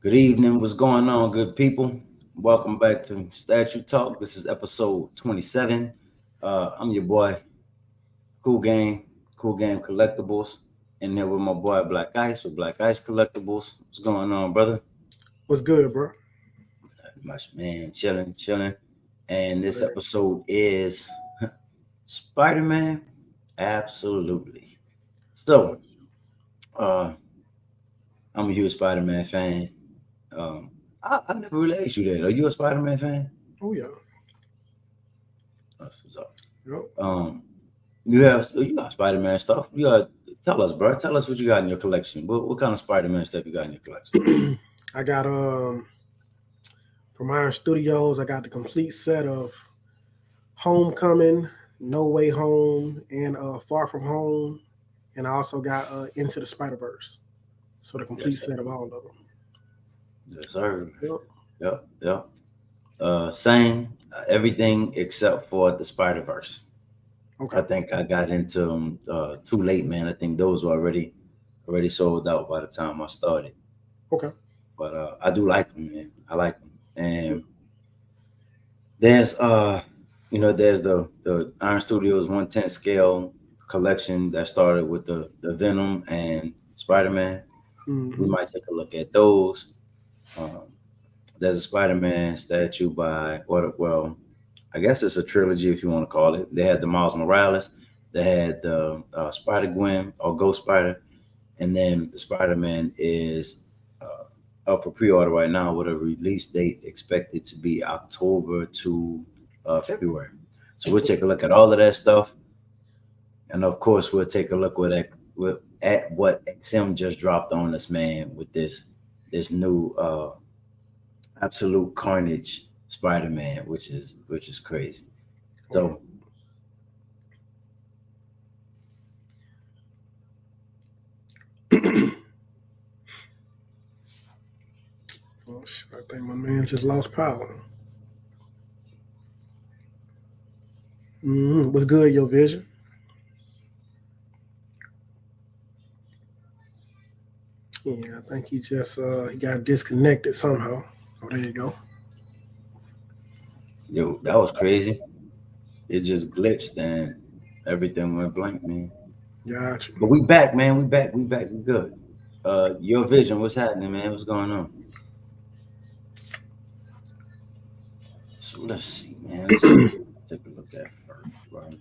Good evening. What's going on, good people? Welcome back to Statue Talk. This is episode 27. I'm your boy, Cool Game Collectibles. In here with my boy Black Ice with Black Ice Collectibles. What's going on, brother? What's good, bro? Not much, man. Chilling. And this Same. episode is Spider-Man. Absolutely. So, uh, I'm a huge Spider-Man fan. I never really asked you that. Are you a Spider-Man fan? Oh yeah. That's what's up. Yep. Um, you got Spider Man stuff. You got tell us, bro. Tell us what you got in your collection. What kind of Spider Man stuff you got in your collection? I got from Iron Studios. I got the complete set of Homecoming, No Way Home, and Far From Home, and I also got Into the Spider Verse. So the complete Yes, sir. set of all of them. Yes, sir. Yep. Yep. Same everything except for the Spider Verse. I Okay. think I got into them too late, man. I think those were already sold out by the time I started. Okay. But I do like them, man. I like them. And there's there's the Iron Studios 110 scale collection that started with the Venom and Spider Man. We Mm-hmm. might take a look at those. Um, there's a Spider Man statue by well, I guess it's a trilogy if you want to call it. They had the Miles Morales, they had the Spider Gwen or Ghost Spider, and then the Spider Man is up for pre-order right now with a release date expected to be October to February. So we'll take a look at all of that stuff, and of course we'll take a look at what XM just dropped on us, man, with this new Absolute Carnage Spider-Man, which is crazy. Oh, So oh shit! I think my man just lost power. What's good, your vision? Yeah, I think he got disconnected somehow. Oh, there you go. yo, that was crazy. It just glitched and everything went blank, man. Gotcha. But we back, man. We back. We good. Your vision, what's happening, man? What's going on? So let's see, man. Let's see. Take a look at first, right?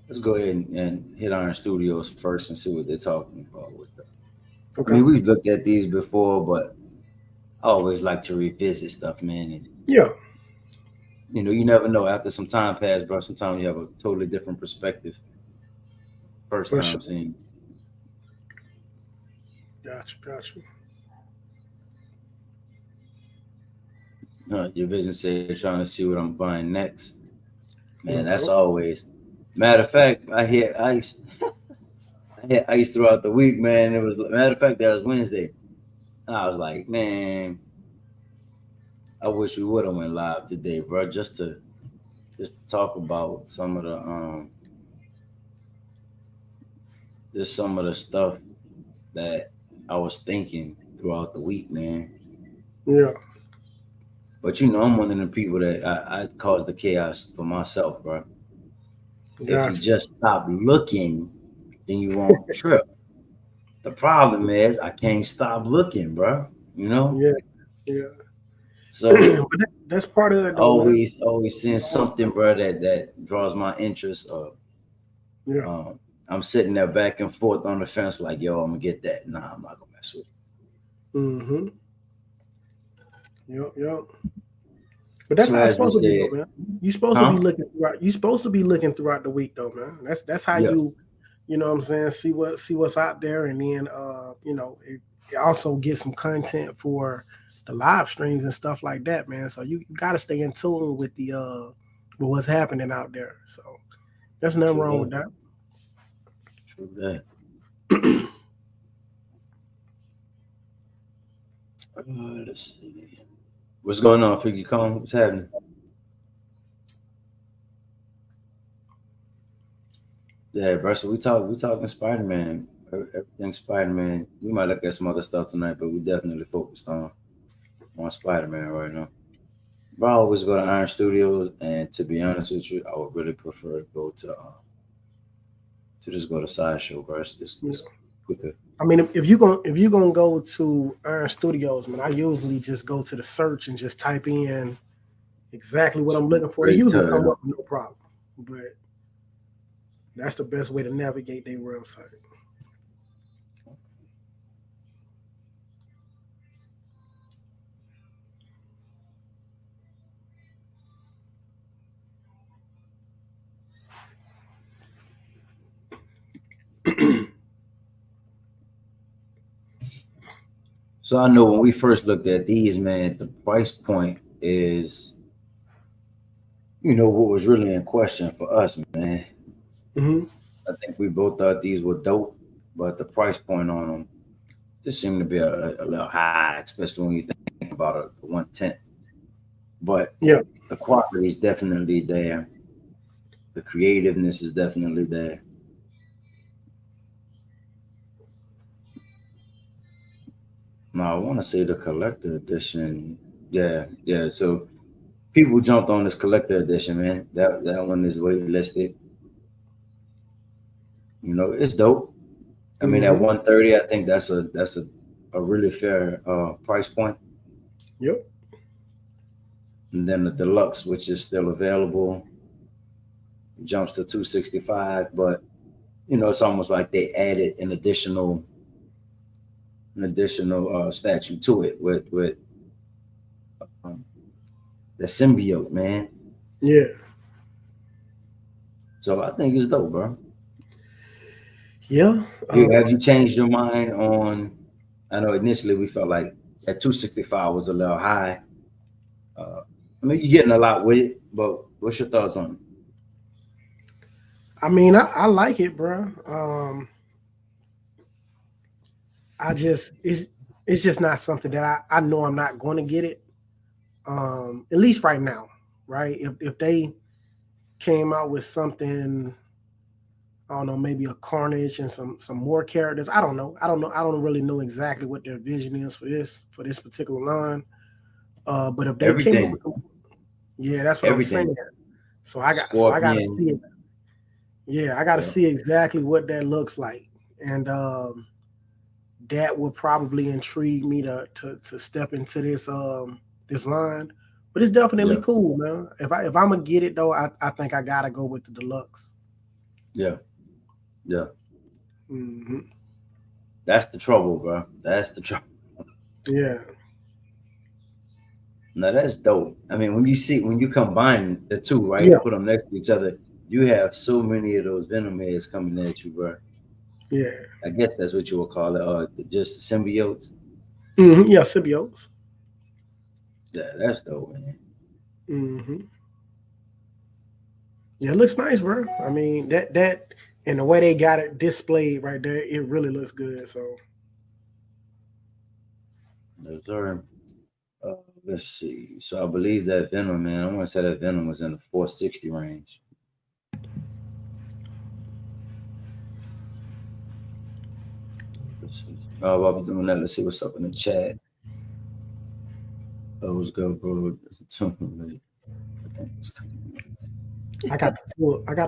Let's go ahead and hit Iron Studios first and see what they're talking about with them. I Okay. mean, we've looked at these before, but I always like to revisit stuff, man. And Yeah, you never know. After some time passed, bro, sometimes you have a totally different perspective. First for time sure. seeing. Gotcha. Your vision said trying to see what I'm buying next. Man, that's Okay. always. Matter of fact, I hear ice. I hit ice throughout the week, man. It was matter of fact that was Wednesday. And I was like, man, I wish we would have went live today, bro, just to talk about some of the stuff that I was thinking throughout the week, man. Yeah, But I'm one of the people that I cause the chaos for myself, bro. If you gotcha. just stop looking, then you won't trip. The problem is I can't stop looking, bro. You know, Yeah, yeah. so But that's part of it, though, man. always seeing something, bro, that draws my interest. Or Yeah. um, I'm sitting there back and forth on the fence, like, yo, I'm gonna get that. Nah, I'm not gonna mess with it. Mm-hmm. Yep. But that's So how it's as we supposed to be, though, said, man. You supposed to be huh? looking throughout. You supposed to be looking throughout the week, though, man. That's how Yeah, you know what I'm saying, see what's out there, and then it also get some content for the live streams and stuff like that, man. So you got to stay in tune with what's happening out there. So there's nothing true wrong with that, that. true that. Let's see, what's going on, Figgy Kong? What's happening? Yeah, bro. So we talking Spider Man. Everything Spider-Man. We might look at some other stuff tonight, but we definitely focused on Spider-Man right now. But I always go to Iron Studios, and to be honest with you, I would really prefer to go to just go to Sideshow, bro. It's quicker. I mean, if you gonna go to Iron Studios, man, I usually just go to the search and just type in exactly what I'm looking for. It Straight usually come to up no problem. But that's the best way to navigate their website. So I know when we first looked at these, man, the price point is, what was really in question for us, man. Hmm. I think we both thought these were dope, but the price point on them just seemed to be a little high, especially when you think about a 110. But Yeah. the quality is definitely there. The creativeness is definitely there. Now I want to say the collector edition. Yeah, yeah. So people jumped on this collector edition, man. That one is waitlisted. It's dope. I mean, at Hmm. 130, I think that's a really fair price point. Yep. And then the deluxe, which is still available, jumps to 265. But it's almost like they added an additional statue to it with um, the symbiote, man. Yeah. So I think it's dope, bro. Yeah. Have you changed your mind on? I know initially we felt like at 265 was a little high. I mean, you're getting a lot with it, but what's your thoughts on it? I mean, I like it, bro. I just it's just not something that I know I'm not going to get it. At least right now, right? If they came out with something, I don't know, maybe a Carnage and some more characters. I don't know. I don't know. I don't really know exactly what their vision is for this particular line. But if they came up Everything, with, yeah, that's what I'm everything. saying. So I got to see it. Scorpion. Yeah, I got to Yeah, see exactly what that looks like, and that would probably intrigue me to step into this line. But it's definitely yeah, cool, man. If I'm gonna get it though, I think I gotta go with the deluxe. yeah, yeah. Hmm. That's the trouble, bro. That's the trouble. Yeah, Now that's dope. I mean, when you combine the two, right, yeah, and put them next to each other, you have so many of those venom heads coming at you, bro. yeah, I guess that's what you would call it, just symbiotes. yeah. Symbiotes. Yeah, that's dope, man. Hmm. Yeah, it looks nice, bro. I mean that and the way they got it displayed right there, it really looks good. So Those are. Let's see. So I believe that Venom, man, I want to say that Venom was in the 460 range. Let's see. While we're doing that, let's see what's up in the chat. Oh, what's good, bro? I think it's coming. I I got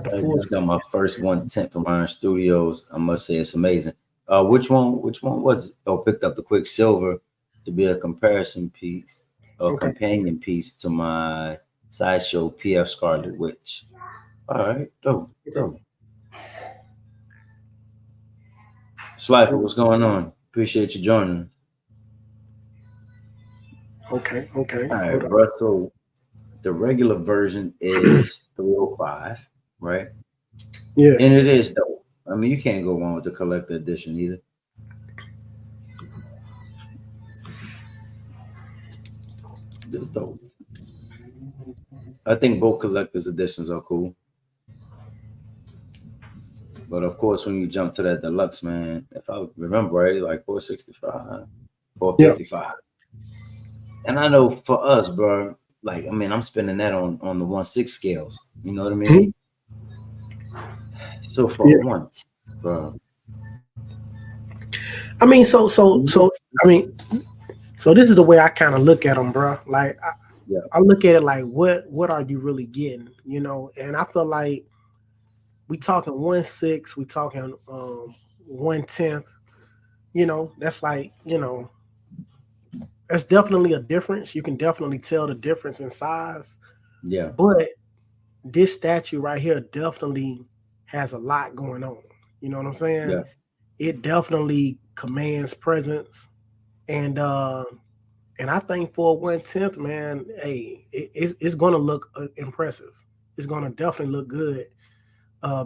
the full just got my screen. first 110 from Iron Studios. I must say it's amazing. Which one was it? Oh, picked up the Quicksilver to be a comparison piece or Okay. companion piece to my sideshow PF Scarlet Witch. All right, dope, Okay. dope. Slifer, what's going on? Appreciate you joining. Okay. Okay. All Hold right, on. bro. So the regular version is 305, right? Yeah. And it is dope. I mean, you can't go wrong with the collector edition either. It's dope. I think both collector's editions are cool. But of course, when you jump to that deluxe, man, if I remember right, like 465, Yeah. 455. And I know for us, bro, like I mean, I'm spending that on the 1/6 scales. You know what I Mhm. mean? So for Yeah. one, bro. I mean, I mean, so this is the way I kind of look at them, bro. Like Yeah, I look at it like, what are you really getting, you know? And I feel like we talking 1/6, we talking 1/10. You know, that's like, you know, that's definitely a difference. You can definitely tell the difference in size, yeah, but this statue right here definitely has a lot going on. You know what I'm saying? yeah. It definitely commands presence, and I think for 1/10, man, hey, it's gonna look impressive. It's gonna definitely look good.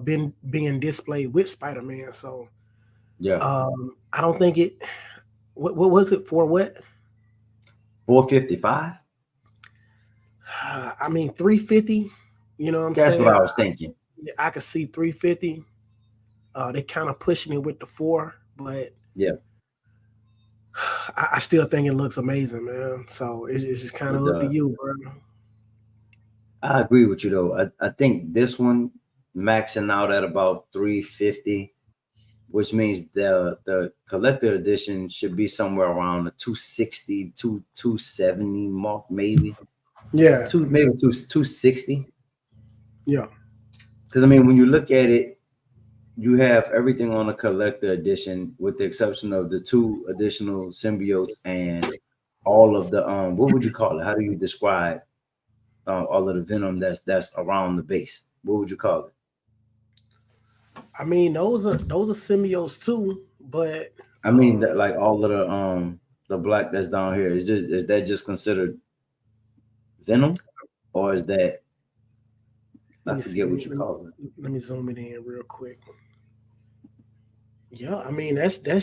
Being displayed with Spider Man, so Yeah. I don't think it. What was it for? What 455. I mean, 350. You know what I'm That's what saying? I was thinking. I could see 350. They kind of pushing it with the 4, but Yeah, I still think it looks amazing, man. So it's just kind it of up to does. you, bro. I agree with you though. I think this one maxing out at about 350, which means the collector edition should be somewhere around the 260 to 270 mark, maybe Yeah, maybe 260. yeah, Because I mean, when you look at it, you have everything on a collector edition, with the exception of the 2 additional symbiotes and all of the what would you call it? How do you describe all of the venom that's around the base? What would you call it? I mean, those are symbiotes too, but I mean, that, like all of the black that's down here, is that just considered venom, or is that, let I me see. forget what you call it? Let me zoom it in real quick. Yeah, I mean that's part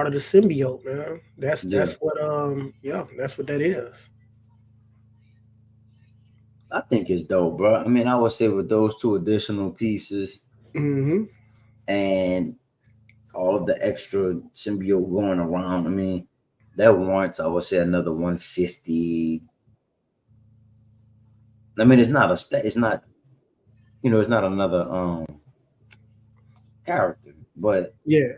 of the symbiote, man. Yeah, That's what yeah, that's what that is. I think it's dope, bro. I mean, I would say with those 2 additional pieces Hmm. and all of the extra symbiote going around, I mean, that warrants, I would say, another 150. I mean, it's not, it's not another character, but Yeah,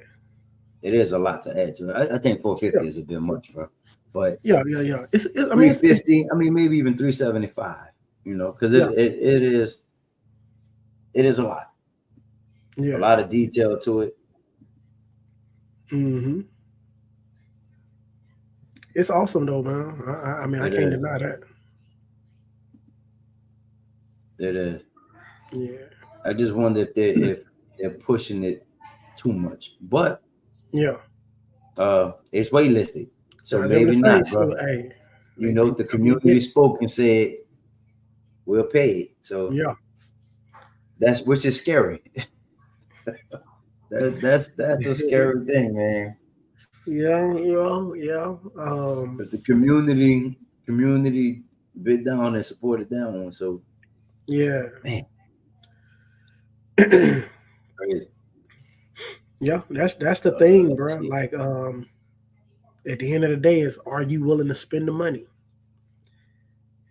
it is a lot to add to it. I think yeah, 450 is a bit much, bro. But yeah. I mean, it's 350, I mean, maybe even 375, because yeah, it is a yeah. lot of detail to it. Hmm. It's awesome though, man. I mean, I It can't is. deny that. It is. Yeah, I just wonder if they're pushing it too much. But yeah. it's waitlisted. So I was gonna maybe say, not, so bro. hey, they The definitely community get. spoke and said we'll pay it. So Yeah, that's, which is scary. That's a scary thing, man. yeah. But the community bit down and supported that one. So Yeah. man, crazy. Yeah, that's the thing, Let's bro. see. Like, at the end of the day, is are you willing to spend the money?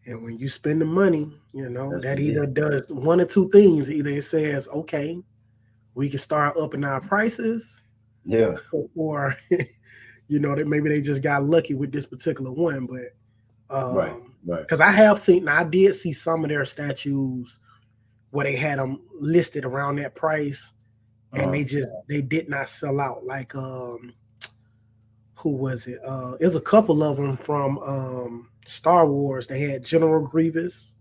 And when you spend the money, you know That's that it. either does one or two things. Either it says, okay, we can start upping our prices, Yeah. or that maybe they just got lucky with this particular one. But Right. Right. because I have seen, I did see some of their statues where they had them listed around that price, and Uh-huh. they did not sell out. Like who was it? There's a couple of them from Star Wars. They had General Grievous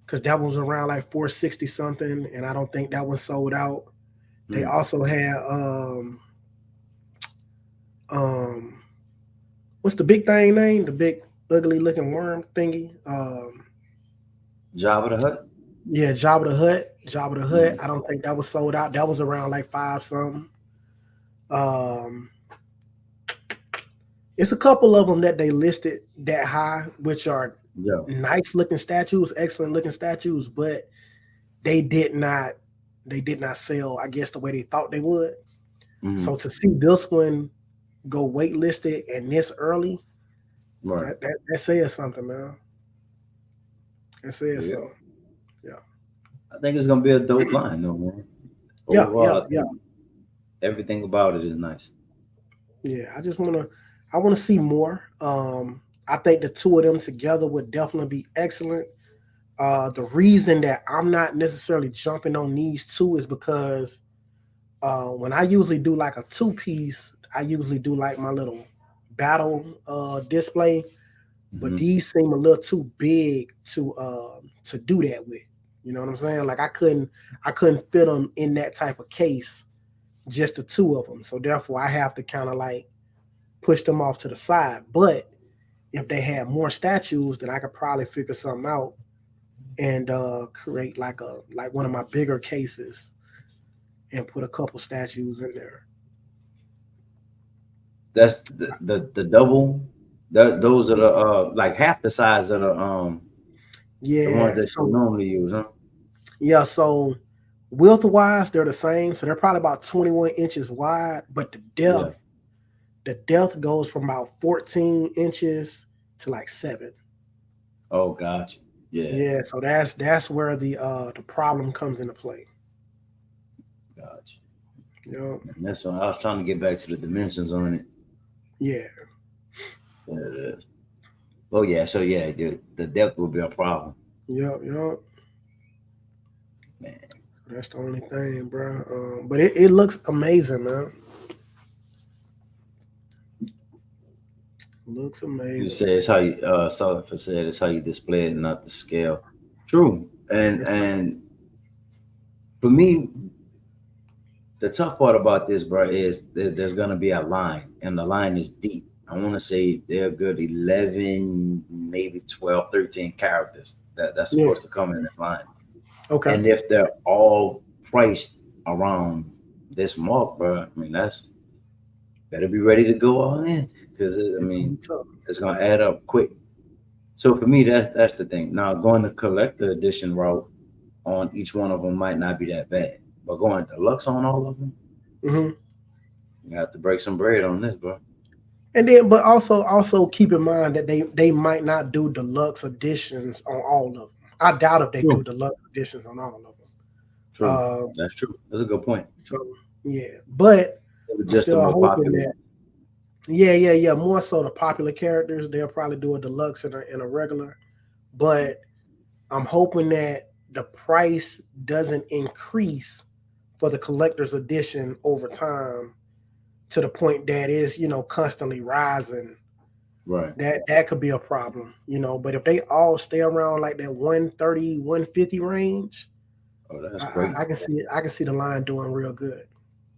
because that was around like 460 something, and I don't think that one sold out. They Hmm. also had um what's the big thing name? The big ugly looking worm thingy. Jabba the Hutt. Yeah, Jabba the Hutt. Jabba the Hutt. Mhm. I don't think that was sold out. That was around like five something. Um, it's a couple of them that they listed that high, which are Yeah. nice looking statues, excellent looking statues, but they did not sell, I guess, the way they thought they would. So Mhm. to see this one go waitlisted and this early, Right. that says something, man. It says Yeah. something. Yeah. I think it's gonna be a dope line, though, man. Yeah, Overall, I yeah. think. Everything about it is nice. Yeah, I wanna see more. I think the two of them together would definitely be excellent. The reason that I'm not necessarily jumping on these two is because when I usually do like a two piece, I usually do like my little battle display, but Hmm. these seem a little too big to do that with. You know what I'm saying? Like I couldn't fit them in that type of case, just the two of them. So therefore, I have to kind of like push them off to the side. But if they had more statues, then I could probably figure something out and create like one of my bigger cases and put a couple statues in there. That's the double. Those are the like half the size of the ones Yeah. that you So normally use, huh? yeah. So width wise, they're the same. So they're probably about 21 inches wide, but Yeah. the depth goes from about 14 inches to like 7. Oh, gotcha. Yeah, Yeah. So that's where the problem comes into play. gotcha. You know. And that's why I was trying to get back to the dimensions on it. Yeah. There it is. Oh yeah, so yeah, the depth will be a problem, Yep. Yep. man. So that's the only thing, bro. But it looks amazing, man. Looks You amazing. say it's how you Sullivan said it's how you display it, not the scale. True. And It's for me, the tough part about this, bro, is that there's gonna be a line, and the line is deep. I want to say they're good 11, maybe 12, 13 characters that's yeah. supposed to come in this line. Okay. And if they're all priced around this mark, bro, I mean that's better be ready to go all in because I It's gonna mean be tough. it's gonna add up quick. So for me, that's the thing. Now going the collector edition route on each one of them might not be that bad, but going deluxe on all of them, Hmm. you have to break some bread on this, bro. And then, but also keep in mind that they might not do deluxe editions on all of them. I doubt if they True. do deluxe editions on all of them. True. That's true. That's a good point. So yeah, but It was I'm just the still more hoping popular that one. yeah. More so the popular characters, they'll probably do a deluxe and a regular. But I'm hoping that the price doesn't increase for the collector's edition over time to the point that is constantly rising. Right. That could be a problem. But if they all stay around like that 130, 150 range, Oh, that's I, great. I, I can see it. I can see the line doing real good.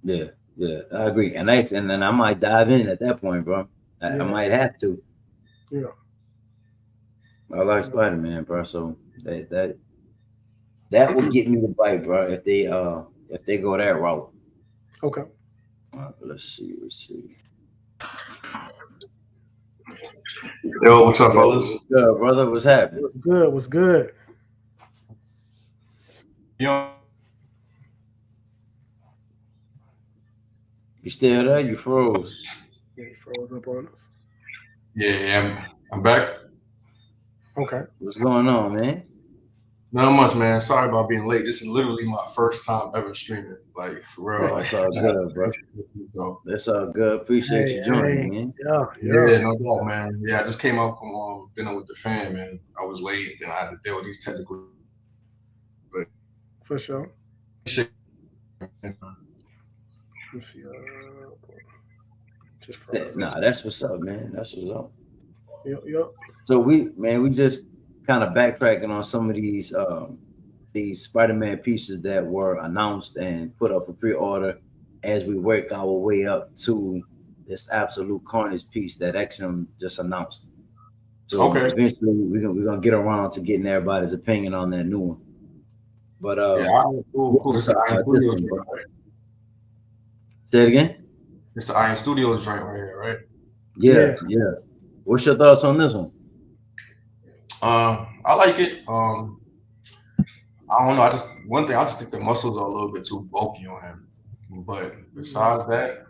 Yeah, yeah, I agree. And then I might dive in at that point, bro. I Yeah, might have to. yeah, I like yeah. Spider Man, bro. So that will get me to bite, bro. If they go that route. Okay. Let's see. Let's see. Yo, what's up, Yo, fellas? what's good, brother? What's happening? What's good? What's good? You know, You still there? You froze. Yeah, he froze up on us. yeah, I'm back. Okay. What's going on, man? Not much, man. Sorry about being late. This is literally my first time ever streaming, like for real. Oh, Like, it's all good, bro. so That's all good. Appreciate Hey, you joining, hey. man. Yeah, yeah, yeah. no doubt, man. Yeah, I just came out from dinner with the fam, and I was late, and I had to deal with these technical For sure. shit. Let's see. Just froze up. Nah, that's what's up, man. That's what's up. Yep. So we just kind of backtracking on some of these Spider-Man pieces that were announced and put up for pre-order as we work our way up to this absolute carnage piece that XM just announced. So Okay. eventually we're gonna get around to getting everybody's opinion on that new one. But Yeah, all right, cool. let's It's the talk Iron about this Studios one, bro. joint, right? Say it again. It's the Iron Studios joint right here, right? Yeah, Yeah. yeah. What's your thoughts on this one? I like it. I don't know. I just think the muscles are a little bit too bulky on him. But besides that,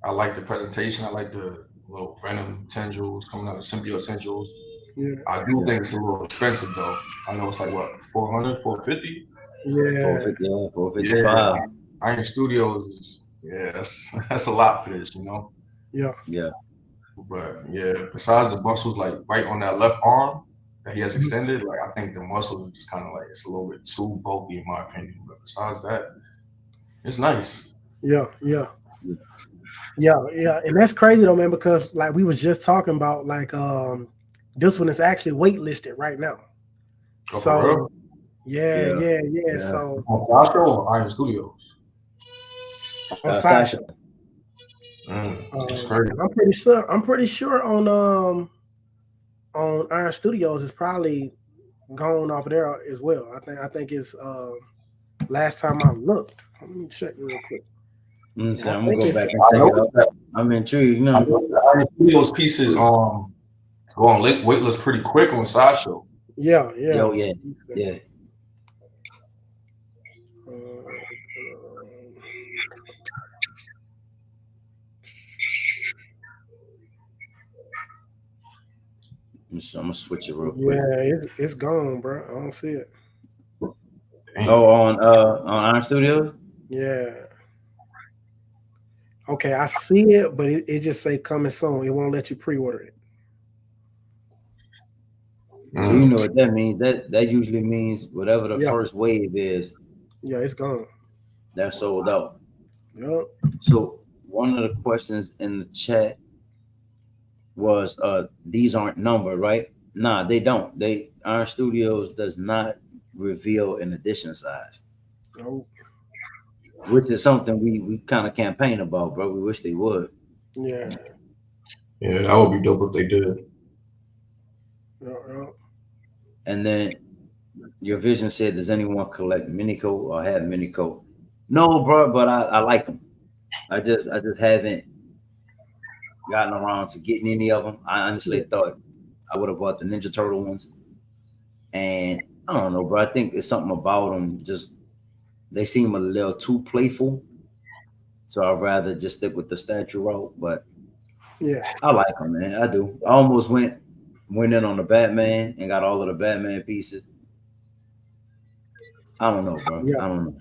I like the presentation. I like the little venom tendrils coming out of symbiote tendrils. Yeah. I do think it's a little expensive though. I know it's like what 400, 450. Yeah. 450, yeah, Yeah, 455. Iron Studios Yeah, that's a lot for this, you know. Yeah. Yeah. But yeah, besides the muscles like right on that left arm that he has Mhm. extended, like I think the muscles are just kind of like it's a little bit too bulky in my opinion. But besides that, it's nice. Yeah. Yeah. Yeah. Yeah. And that's crazy though, man, because like we was just talking about, like this one is actually waitlisted right now. Oh, for So real? yeah, Yeah. yeah, yeah. Yeah. So On Costco or Iron Studios? on Sasha. Sasha, That's crazy. I'm pretty sure on Iron Studios is probably gone off of there as well. I think it's last time I looked. Let me check real quick. Let me And see. I I'm gonna think go it's back and I check it noticed out. that. I'm intrigued. I No. noticed that Iron Studios pieces go on waitlist pretty quick on Sideshow. yeah, yeah. Yo, yeah. Yeah. I'm gonna switch it real quick. Yeah, it's gone, bro. I don't see it. Damn. Oh, on Iron Studios? Yeah. Okay, I see it, but it just say coming soon. It won't let you pre-order it. So you Mm. know what that means. That usually means whatever the Yeah, first wave is, yeah, it's gone. they're sold out. Yep. So one of the questions in the chat was these aren't numbered, right? Nah, they don't. Iron Studios does not reveal an edition size, Nope. which is something we kind of campaign about, bro. We wish they would. Yeah. Yeah, that would be dope if they did. Yep. And then your vision said, does anyone collect Minico or have Minico? No, bro, but I like them. I just haven't gotten around to getting any of them. I honestly thought I would have bought the Ninja Turtle ones, and I don't know, bro. I think it's something about them. Just they seem a little too playful, so I'd rather just stick with the statue route. But Yeah. I like them, man. I do. I almost went in on the Batman and got all of the Batman pieces. I don't know, bro. Yeah. I don't know.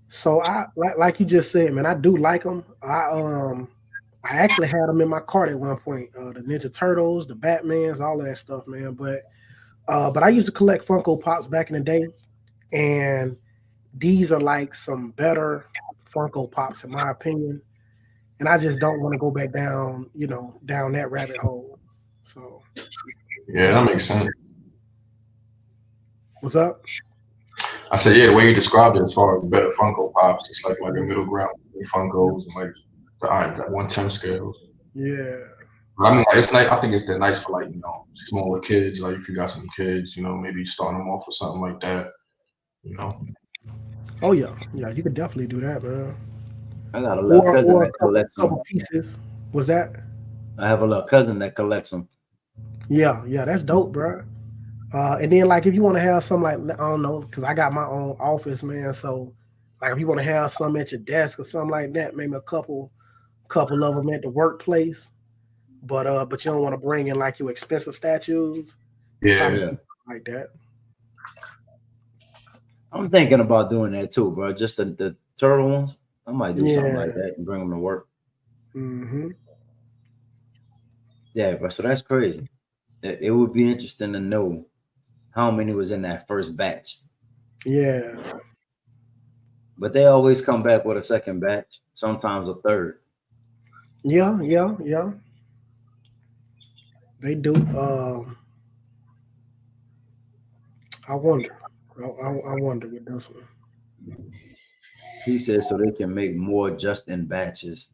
So I like you just said, man. I do like them. I actually had them in my cart at one point. The Ninja Turtles, the Batmans, all of that stuff, man. But I used to collect Funko Pops back in the day, and these are like some better Funko Pops in my opinion. And I just don't want to go back down, down that rabbit hole. So Yeah, that makes sense. what's up? I said, yeah, the way you described it as far as better Funko Pops, it's like a middle ground between Funkos and like that 1/10 scales. Yeah. But I mean, like, it's nice. I think it's that nice for like smaller kids. Like if you got some kids, maybe starting them off with something like that. You know. Oh yeah. Yeah, you could definitely do that, man. I got a little cousin Or a that collects them. couple pieces. Was that? I have a little cousin that collects them. Yeah, that's dope, bro. And then like if you want to have some like I don't know, because I got my own office, man. So like if you want to have some at your desk or something like that, maybe a couple of them at the workplace. But you don't want to bring in like your expensive statues, Yeah. like that. I'm thinking about doing that too, bro. Just the turtle ones. I might do something like that and bring them to work. Mm-hmm. Yeah, bro. So that's crazy. It would be interesting to know how many was in that first batch. Yeah. But they always come back with a second batch, sometimes a third. Yeah. They do. I wonder. I wonder with this one. He says so they can make more just in batches.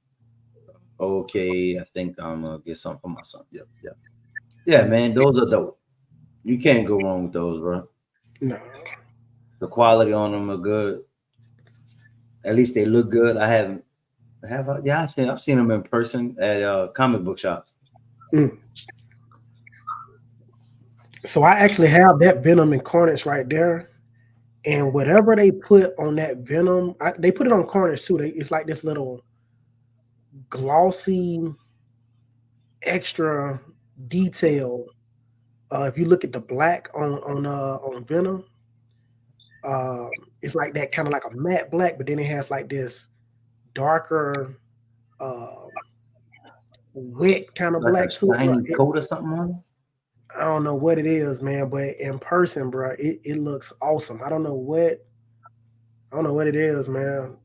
Okay, I think I'm gonna get something for my son. Yep. Yeah, man, those are dope. You can't go wrong with those, bro. No. The quality on them are good. At least they look good. I've seen them in person at comic book shops. So I actually have that Venom and Carnage right there. And whatever they put on that Venom, they put it on Carnage too. It's like this little glossy extra detail. If you look at the black on Venom, it's like that kind of like a matte black, but then it has like this darker, uh, wet kind of Like a black too, bro. shiny coat or something on it. I don't know what it is, man, but in person, bro, it looks awesome. I don't know what it is, man.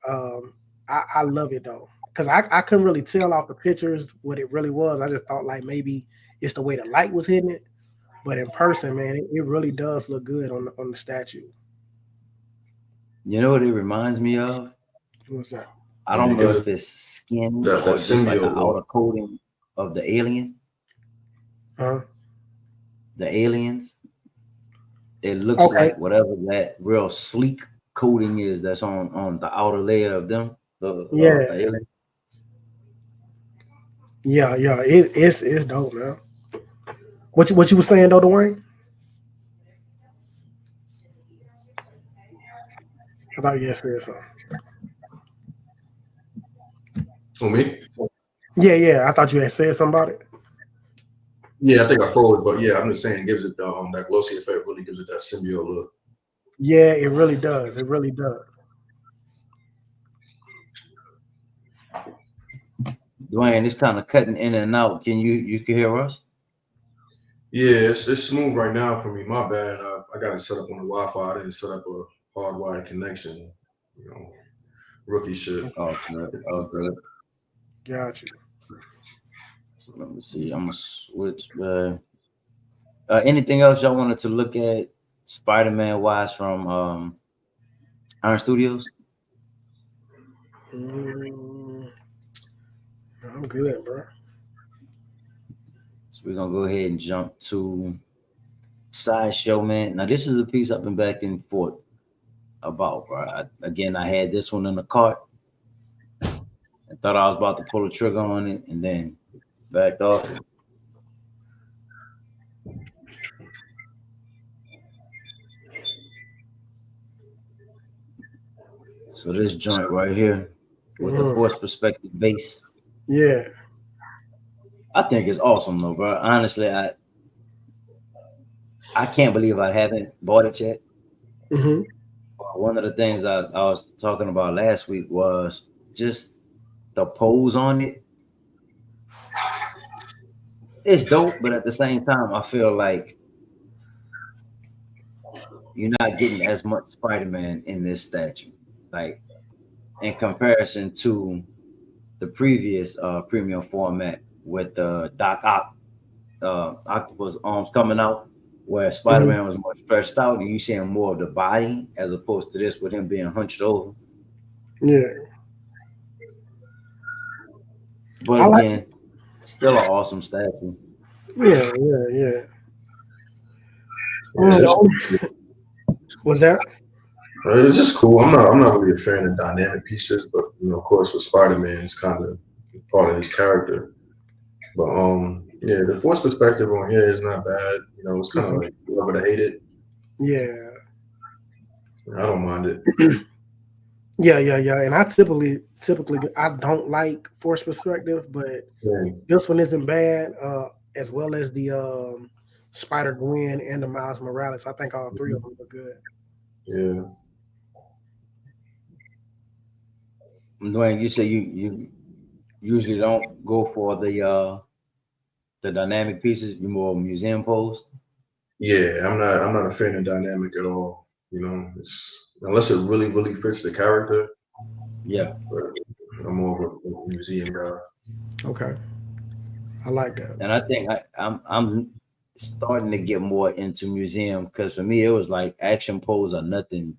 I love it though, because I couldn't really tell off the pictures what it really was. I just thought like maybe it's the way the light was hitting it, but in person, man, it really does look good on the statue. You know what it reminds me of? What's that? I Yeah, don't it know gives if it's skin that or just like the symbiote outer look. coating of the alien, Huh? the aliens. It looks Okay. like whatever that real sleek coating is that's on the outer layer of them, the Yeah. alien. Yeah. Yeah. It's dope, man. What you were saying though, Dwayne? I thought you had said something. For me? Yeah. I thought you had said something about it. Yeah, I think I froze, but yeah, I'm just saying it gives it that glossy effect really gives it that symbiote look. Yeah, it really does. It really does. Dwayne, it's kind of cutting in and out. You can hear us? Yeah, it's smooth right now for me. My bad. I got it set up on the Wi-Fi. I didn't set up a hardwired connection. You know, rookie shit. Oh, good. Oh, good. Got you. So let me see. I'm gonna switch. Anything else y'all wanted to look at Spider-Man wise from Iron Studios? Mm, I'm good, bro. So we're gonna go ahead and jump to Sideshow, man. Now this is a piece I've been back and forth about, bro. I had this one in the cart. I thought I was about to pull the trigger on it, and then backed off. So this joint right here with the force perspective base, Yeah. I think it's awesome though, bro. Honestly, I can't believe I haven't bought it yet. Mm-hmm. One of the things I was talking about last week was just the pose on it. It's dope, but at the same time, I feel like you're not getting as much Spider-Man in this statue. Like in comparison to the previous premium format with the Doc Ock octopus arms coming out, where Spider-Man was more stretched out, and you seeing more of the body as opposed to this with him being hunched over. Yeah. But again, still an awesome statue. Yeah. Was that? It's just cool. I'm not really a fan of dynamic pieces, but you know, of course, with Spider-Man, it's kind of part of his character. But yeah, the force perspective on here is not bad. You know, it's kind of like love it or hate it. Yeah. I don't mind it. Yeah. And I typically I don't like force perspective, but this one isn't bad. As well as the Spider-Gwen and the Miles Morales. I think all three of them are good. Yeah. Dwayne, you say you usually don't go for the dynamic pieces. You more museum pose. Yeah, I'm not a fan of dynamic at all. You know, unless it really fits the character. Yeah, I'm more of a museum guy. Okay, I like that. And I think I'm starting to get more into museum because for me it was like action pose or nothing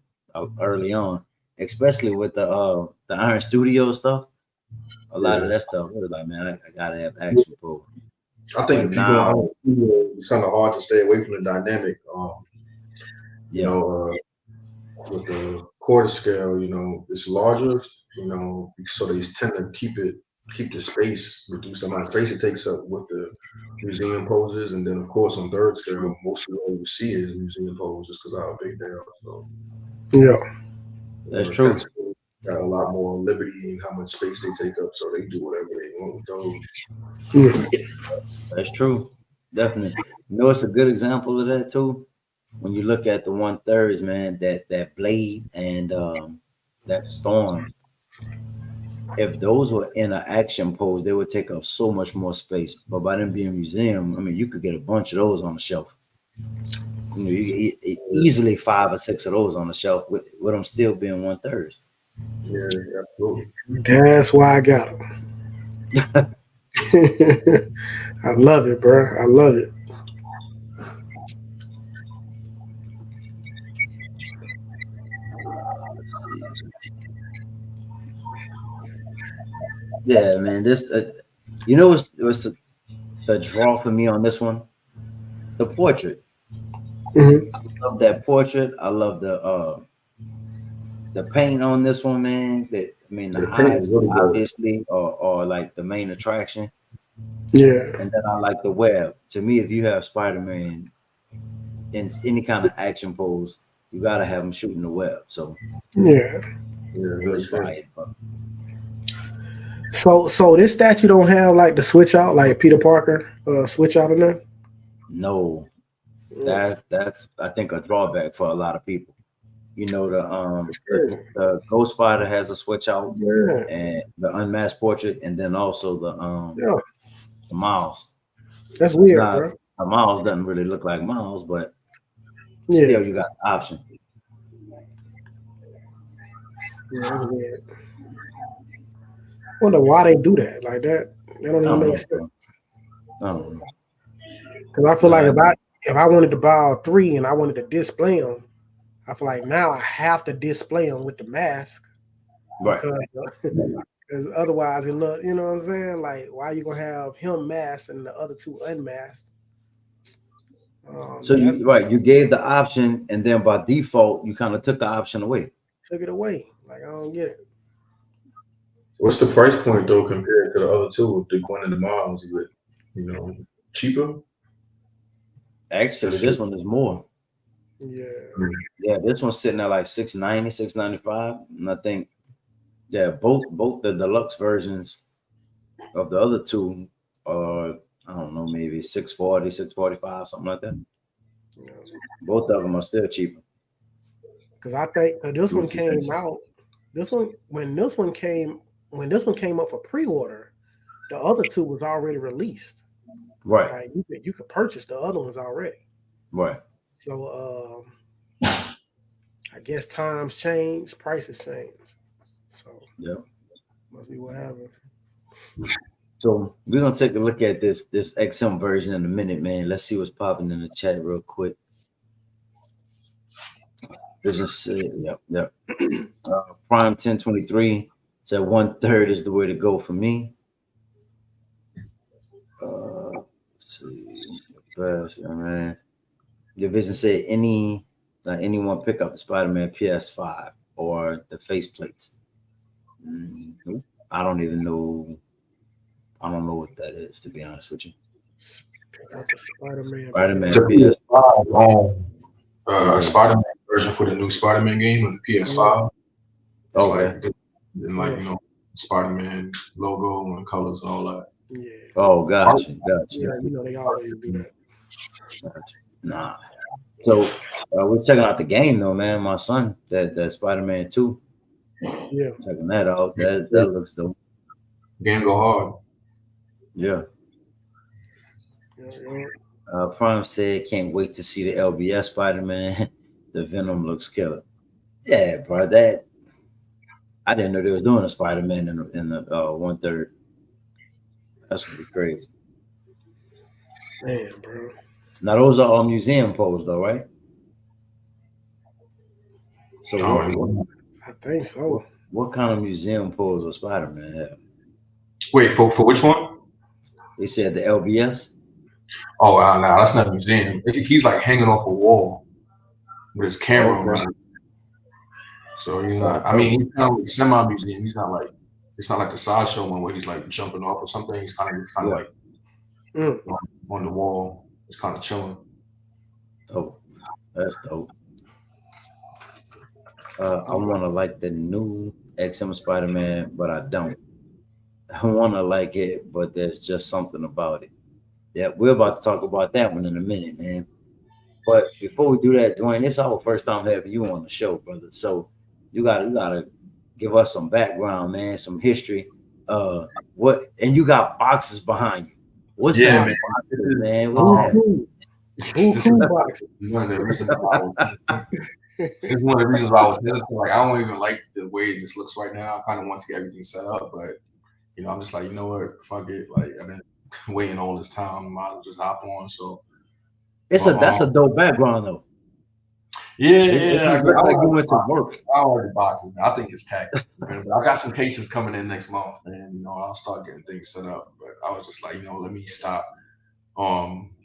early on, especially with the Iron Studio stuff. A lot of that stuff it was like, man, I gotta have action pose. I think if you go, it's kind of hard to stay away from the dynamic. You know, with the quarter scale, you know, it's larger. You know, so they tend to keep the space, reduce the amount of space it takes up with the museum poses, and then of course on third scale, most of what you see is museum poses because of how big they are. So yeah, that's true. Got a lot more liberty in how much space they take up, so they do whatever they want with those. That's true, definitely. You know, it's a good example of that too. When you look at the 1/3s, man, that Blade and that Storm, if those were in an action pose, they would take up so much more space. But by them being a museum, I mean, you could get a bunch of those on the shelf. You know, you get easily 5 or 6 of those on the shelf with them still being 1/3. Yeah, absolutely. That's why I got them. I love it, bro. I love it. Yeah, man. This, you know, what's the draw for me on this one? The portrait. Mhm. I love that portrait. I love the paint on this one, man. That I mean, the The paint eyes is really good. obviously are like the main attraction, Yeah, and then I like the web. To me, if you have Spider-Man in any kind of action pose, you gotta have him shooting the web. So yeah. Yeah, it was really fire. But So this statue don't have like the switch out, like Peter Parker switch out or nothing. no, that's I think a drawback for a lot of people. You know, It's crazy. the Ghost Fighter has a switch out Yeah, and the unmasked portrait, and then also yeah. the Miles. That's weird, Now bro. the Miles doesn't really look like Miles, but Yeah, still you got the option. yeah, that's weird. I wonder why they do that like that. That don't I even don't make know, sense. bro. I don't know. Because I feel like Uh, if I wanted to buy all three and I wanted to display them, I feel like now I have to display them with the mask right. because otherwise it look, you know what I'm saying? Like, why you gonna have him masked and the other two unmasked? So That's you gave the option, and then by default you kind of took the option away. took it away. Like I don't get it. What's the price point though compared to the other two? The Gwen and the Miles, is it, you know, cheaper? Actually, this one is more. Yeah, Yeah, this one's sitting at like 690, 695. And I think both the deluxe versions of the other two are, I don't know, maybe 640, 645, something like that. yeah. Both of them are still cheaper. Because I think this one What's the came thing? out. When this one came up for pre-order, the other two was already released. Right, Like you could purchase the other ones already. right. So I guess times change, prices change. So Yeah. must be what happened. So we're gonna take a look at this XM version in a minute, man. Let's see what's popping in the chat real quick. Business, yep. Prime 1023 said 1/3 is the way to go for me. Let's see, best, yeah, man. Your business said anyone pick up the Spider-Man PS5 or the faceplates. Nope. I don't even know. I don't know what that is, to be honest with you. Pick up the Spider-Man. Spider-Man It's a PS. PS5 Is it- Spider-Man version for the new Spider-Man game on the PS5. It's Okay. like, and like, you know, Spider-Man logo and colors and all that. Yeah, Oh, gotcha. yeah. You know they always do that. Gotcha. Nah. So we're checking out the game though, man. My son, that Spider-Man 2, Yeah, checking that out. That looks dope. Game go hard. Yeah. yeah. Prime said, can't wait to see the LBS Spider-Man. The Venom looks killer. Yeah, bro. That I didn't know they was doing a Spider-Man in the 1/3. That's gonna be crazy. Man, bro. Now those are all museum pose though, right? So I think so. what kind of museum pose will Spider-Man have? Wait, for which one? They said the LBS. Oh, no, that's not a museum. He's like hanging off a wall with his camera Okay. around. So he's not. I mean, he's kind of like semi-museum. He's not like. It's not like the sideshow one where he's like jumping off or something. He's kind of like on the wall. It's kind of chilling. Oh, that's dope. I want to like the new XM Spider-Man, but I don't. I want to like it, but there's just something about it. Yeah, we're about to talk about that one in a minute, man. But before we do that, Dwayne, it's our first time having you on the show, brother. So you gotta give us some background, man, some history. What and you got boxes behind you. What's Yeah, up, man. boxes, man? What's Who happening? cool? Who cool boxes? One of the reasons why I was, it's one of the reasons why I was hesitant. Like, I don't even like the way this looks right now. I kind of want to get everything set up, but I'm just like, you know what, fuck it. Like, I've been waiting all this time. Might as well just hop on. So That's a dope background though. yeah, It looks like you went to work. I like the boxes. I think it's tacky. Man. But I got some cases coming in next month, and I'll start getting things set up. But I was just like, let me stop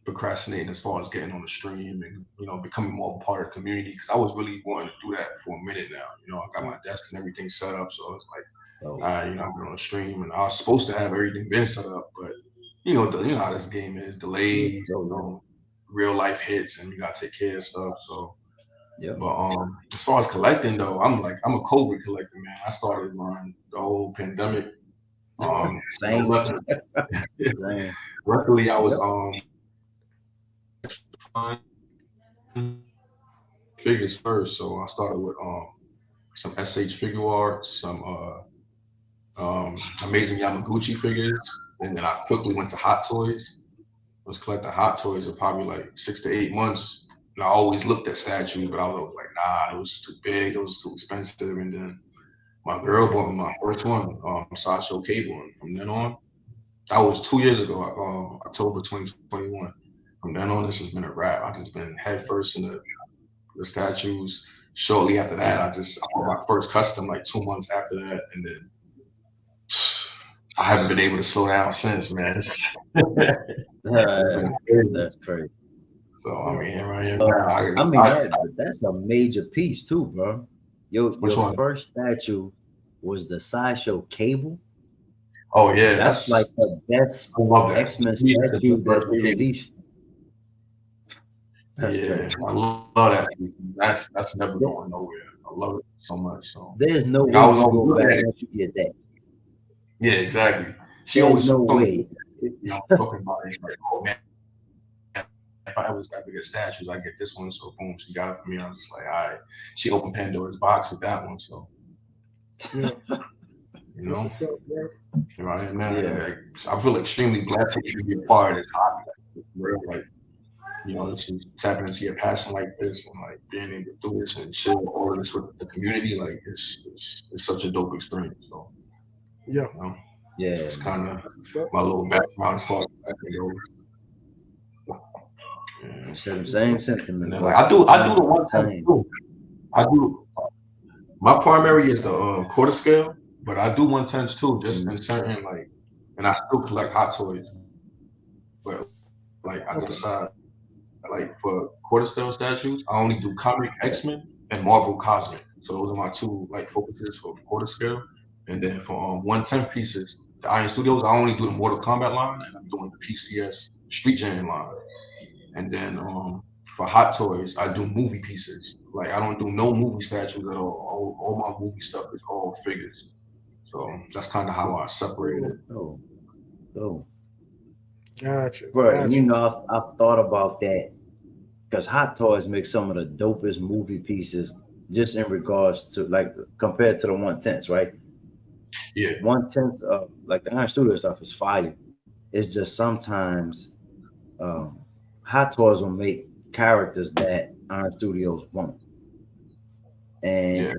procrastinating as far as getting on the stream and becoming more of a part of the community, because I was really wanting to do that for a minute now. I got my desk and everything set up, so it's like, I'm on the stream, and I was supposed to have everything been set up, but you know how this game is, delays, real life hits, and you gotta take care of stuff. So yeah. But as far as collecting though, I'm a COVID collector, man. I started around the whole pandemic. Same. Luckily, I was figures first, so I started with some SH figure art, some amazing Yamaguchi figures, and then I quickly went to Hot Toys. I was collecting Hot Toys for probably like 6 to 8 months. And I always looked at statues, but I was like, nah, it was too big, it was too expensive. And then my girl bought me my first one, Sideshow Cable. And from then on, that was 2 years ago, October 2021. From then on, it's just been a wrap. I've just been head first in the statues. Shortly after that, I bought my first custom like 2 months after that. And then I haven't been able to slow down since, man. That's crazy. So I mean, here I am now. That's a major piece too, bro. Your first statue was the Sideshow Cable. Oh yeah, that's like the best X-Men statue that they released. That's crazy. I love that. That's never going nowhere. I love it so much. So there's no way you go back once you get that. Yeah, exactly. She always no way. Talking about it, like, oh man, if I ever get statues, I get this one. So boom, she got it for me. I'm just like, all right. She opened Pandora's box with that one. So yeah. What's up, bro? Here I am now. Yeah. I feel extremely blessed to be a part of this hobby. Like, to tapping into your passion like this and like being able to do this and share all of this with the community, like it's such a dope experience. So yeah, yeah, it's kind of my little background as far as that goes. Yeah. Same sentiment. Like I do the one time too. I do. My primary is the quarter scale, but I do 1/10 too, just in certain and I still collect Hot Toys. But I decide, for quarter scale statues, I only do comic X-Men and Marvel Cosmic. So those are my two focuses for quarter scale. And then for 1/10 pieces, the Iron Studios, I only do the Mortal Kombat line, and I'm doing the PCS Street Jam line. And then for Hot Toys, I do movie pieces. I don't do no movie statues at all. All my movie stuff is all figures. So that's kind of how I separate it. Oh. Gotcha. Bro, I've thought about that because Hot Toys make some of the dopest movie pieces just in regards to compared to the 1/10, right? Yeah. 1/10 of the Iron Studio stuff is fire. It's just sometimes Hot Toys will make characters that Iron Studios won't. And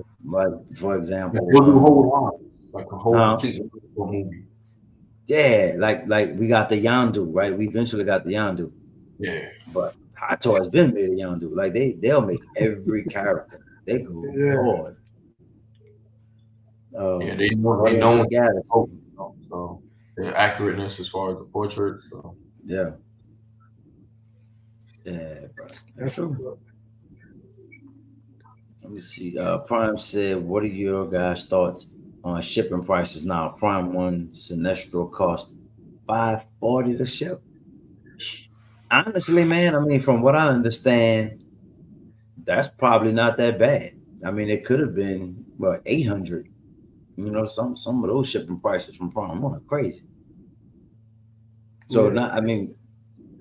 for example, we'll do a whole line, a whole complete movie. Yeah, like we got the Yondu, right? We eventually got the Yondu. Yeah. But Hot Toys been made a Yondu. They'll make every character. They go hard. They know so their accurateness as far as the portrait. So. Yeah. Yeah, bro. That's what's up. Let me see. Prime said, what are your guys' thoughts on shipping prices now? Prime 1 Sinestro cost $540 to ship. Honestly, man, I mean, from what I understand, that's probably not that bad. I mean, it could have been $800. Some of those shipping prices from Prime 1 are crazy. So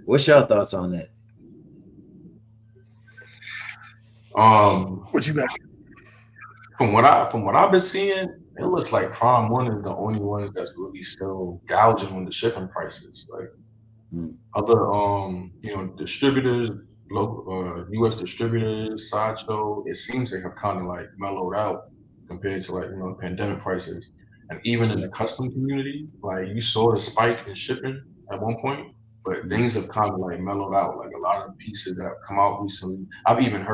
what's your thoughts on that? What you got? from what I've been seeing, it looks like Prime One is the only ones that's really still gouging on the shipping prices. Like Mm. other distributors, local US distributors, Sideshow, it seems they have kind of like mellowed out compared to like pandemic prices. And even in the custom community, like you saw the spike in shipping at one point, but things have kind of like mellowed out. Like a lot of pieces that have come out recently. I've even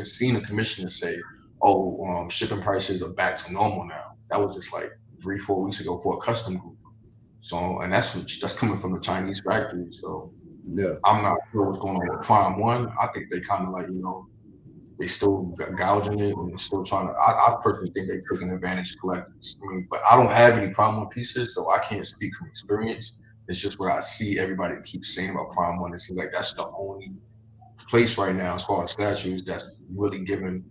seen a commissioner say, "Oh, shipping prices are back to normal now." That was just like 3-4 weeks ago for a custom group. So, and that's coming from the Chinese factory. So Yeah. I'm not sure what's going on with Prime One. I think they kind of like, they still gouging it and still trying to. I personally think they're taking advantage of collectors. I mean, but I don't have any Prime One pieces, so I can't speak from experience. It's just what I see everybody keeps saying about Prime One. It seems like that's the only place right now as far as statues that's really giving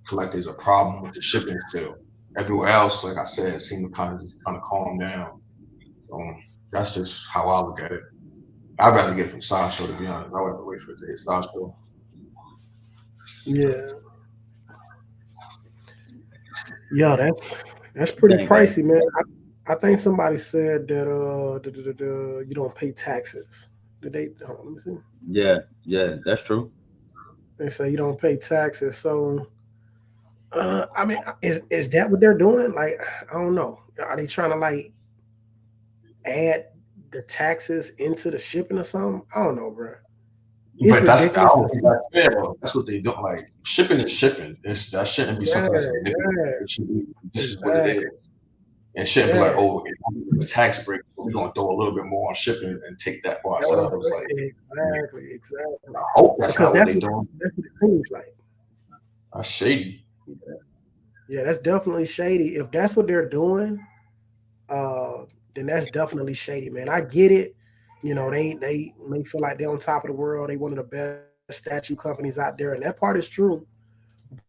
collectors a problem with the shipping still. Everywhere else, like I said, seemed to kind of calm down. That's just how I look at it. I'd rather get it from Sideshow, to be honest. I would have to wait for it to hit Sideshow. Yeah, that's pretty pricey, man. I think somebody said that you don't pay taxes. Did they? Let me see. Yeah, that's true. They say you don't pay taxes. So, I mean, is that what they're doing? Like, I don't know. Are they trying to like add the taxes into the shipping or something? I don't know, bro. It's But that's I ridiculous. don't think that's fair, though. That's what they do. Like shipping is shipping. That shouldn't be something that's manipulated. It should be, this is what it is. And shouldn't be like, oh, the tax break, we're gonna throw a little bit more on shipping and take that for ourselves. Like Exactly. I hope that's Because not what they're doing. That's what it seems like. That's shady. Yeah, that's definitely shady. If that's what they're doing, then that's definitely shady, man. I get it. You know, they may feel like they're on top of the world. They one of the best statue companies out there, and that part is true.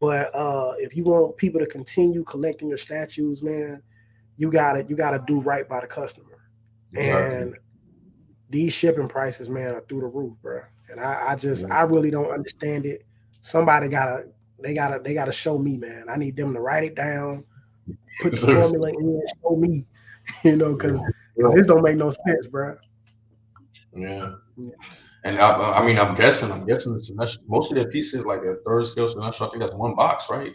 But if you want people to continue collecting your statues, man, you gotta do right by the customer. Exactly. And these shipping prices, man, are through the roof, bro. And I really don't understand it. Somebody gotta show me, man. I need them to write it down, put the formula in, show me, because this don't make no sense, bro. Yeah. And I'm guessing it's most of their pieces, like a third scale Sinestro, I think that's one box, right?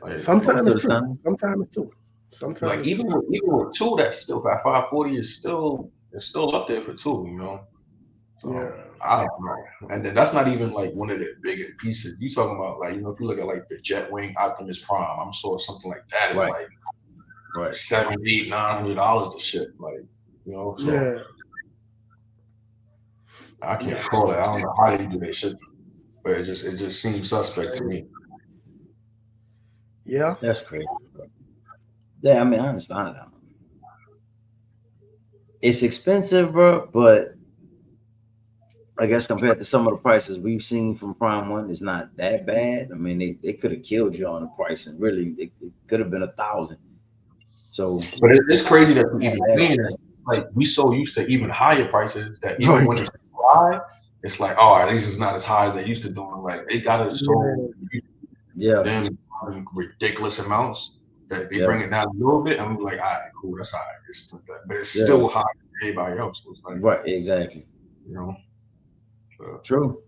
Like, sometimes it's two. Sometimes it's two. Sometimes like even with two, that's still at 540 is still up there for two, Yeah. I don't know. And then that's not even like one of the bigger pieces. You talking about like, if you look at like the Jetwing Optimus Prime, I'm sure something like that is like $700, $900 to ship. Like, so yeah. I can't call it. I don't know how they do their shipping, but it just seems suspect to me. Yeah. That's crazy. Yeah, I mean, I understand that. It's expensive, bro, but I guess compared to some of the prices we've seen from Prime One, it's not that bad. I mean, they could have killed you on the price, and really, it could have been 1,000. So, but it's crazy that we even seeing that. Like we so used to even higher prices that even when it's high, it's like, oh, these is not as high as they used to doing. Like they got it so them ridiculous amounts that they bring it down a little bit. I'm like, all right, cool, that's all right. But it's still higher than everybody else. So it's like, right, exactly. True.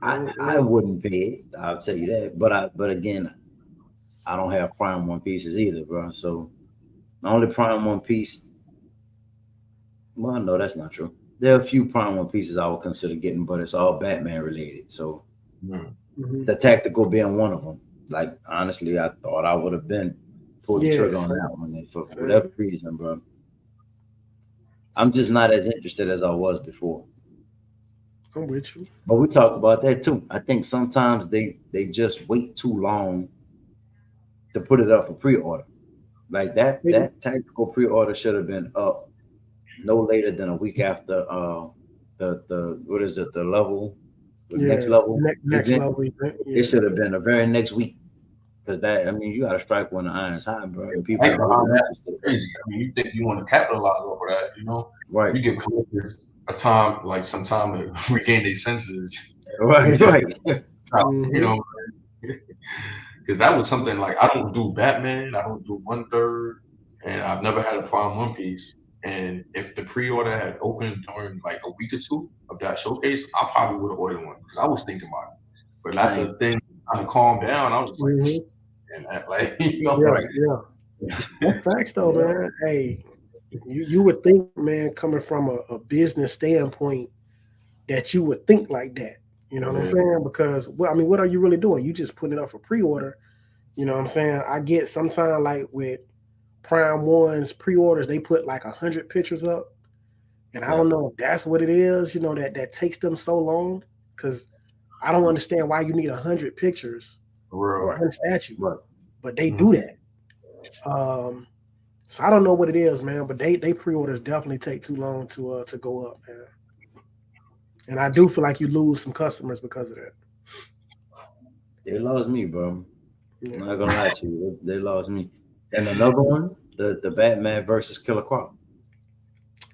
I wouldn't pay it. I'll tell you that. But again, I don't have Prime One pieces either, bro. So the only Prime One piece. Well, no, that's not true. There are a few Prime One pieces I would consider getting, but it's all Batman related. So the tactical being one of them. Like honestly, I thought I would have been pulled the trigger on that one for whatever reason, bro. I'm just not as interested as I was before. I'm with you. But we talked about that too. I think sometimes they just wait too long to put it up for pre-order. Like that tactical pre-order should have been up no later than a week after the what is it, the level, next level next event. level event. It should have been the very next week. Because you got to strike when the iron's hot, bro. And people crazy. I mean, you think you want to capitalize over that, Right. You give collectors a time, like some time to regain their senses. Right. Because because that was something like I don't do Batman, I don't do 1/3, and I've never had a Prime One Piece. And if the pre-order had opened during like a week or two of that showcase, I probably would have ordered one because I was thinking about it. But after the thing kind of calmed down, I was just like, and that, like, you know, Yeah, like, yeah. That's facts though, man. Hey, you would think, man, coming from a business standpoint, that you would think like that. You know what I'm saying? Because, well, I mean, what are you really doing? You just putting it up for pre-order. You know what I'm saying? I get sometimes like with Prime One's pre-orders, they put like 100 pictures up. And I don't know if that's what it is, you know, that takes them so long. Because I don't understand why you need 100 pictures for one statue. But they do that. So I don't know what it is, man, but they pre-orders definitely take too long to go up, man. And I do feel like you lose some customers because of that. They lost me, bro. I'm not gonna lie to you. They lost me. And another one, the Batman versus Killer Croc.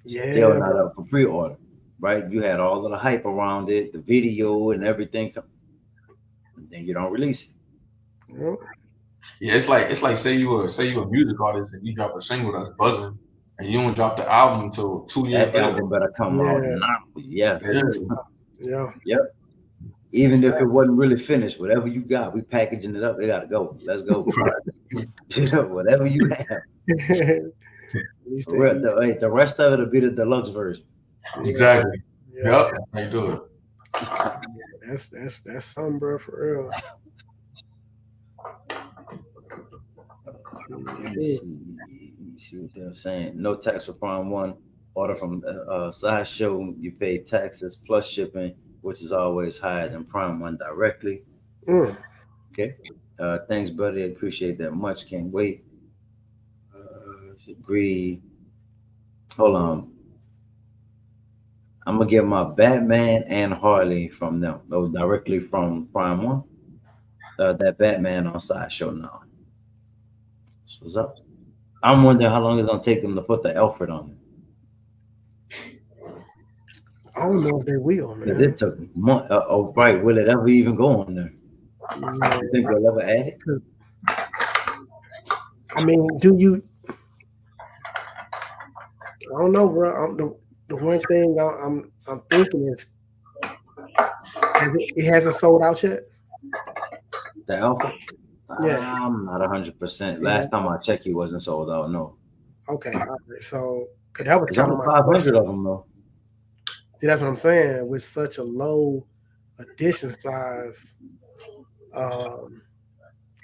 Still not up for pre-order, right? You had all of the hype around it, the video and everything, and then you don't release it. Yeah, it's like say you a music artist and you drop a single that's buzzing, and you don't drop the album until 2 years later. That album better come out now. Yeah. Yep. Even if it wasn't really finished, whatever you got, we packaging it up. They gotta go. Let's go. Whatever you have. The rest of it will be the deluxe version. Exactly. Yep. How you do it? That's something, bro, for real. Let me see what they're saying. No tax for Prime One. Order from Sideshow. You pay taxes plus shipping, which is always higher than Prime One directly. Okay. Thanks, buddy. Appreciate that much. Can't wait. Agree. Hold on. I'm gonna get my Batman and Harley from them. Those directly from Prime One. That Batman on Sideshow now. So what's up? I'm wondering how long it's gonna take them to put the Alfred on it. I don't know if they will, man. It took months. Right. Will it ever even go on there? You think they'll ever add it? I mean, do you? I don't know, bro. The one thing I'm thinking is, it hasn't sold out yet. The Alfred? Yeah, I'm not 100%. Last time I checked, he wasn't sold out. No. Okay, all right. So that was kind of 500 of them though. See, that's what I'm saying. With such a low edition size,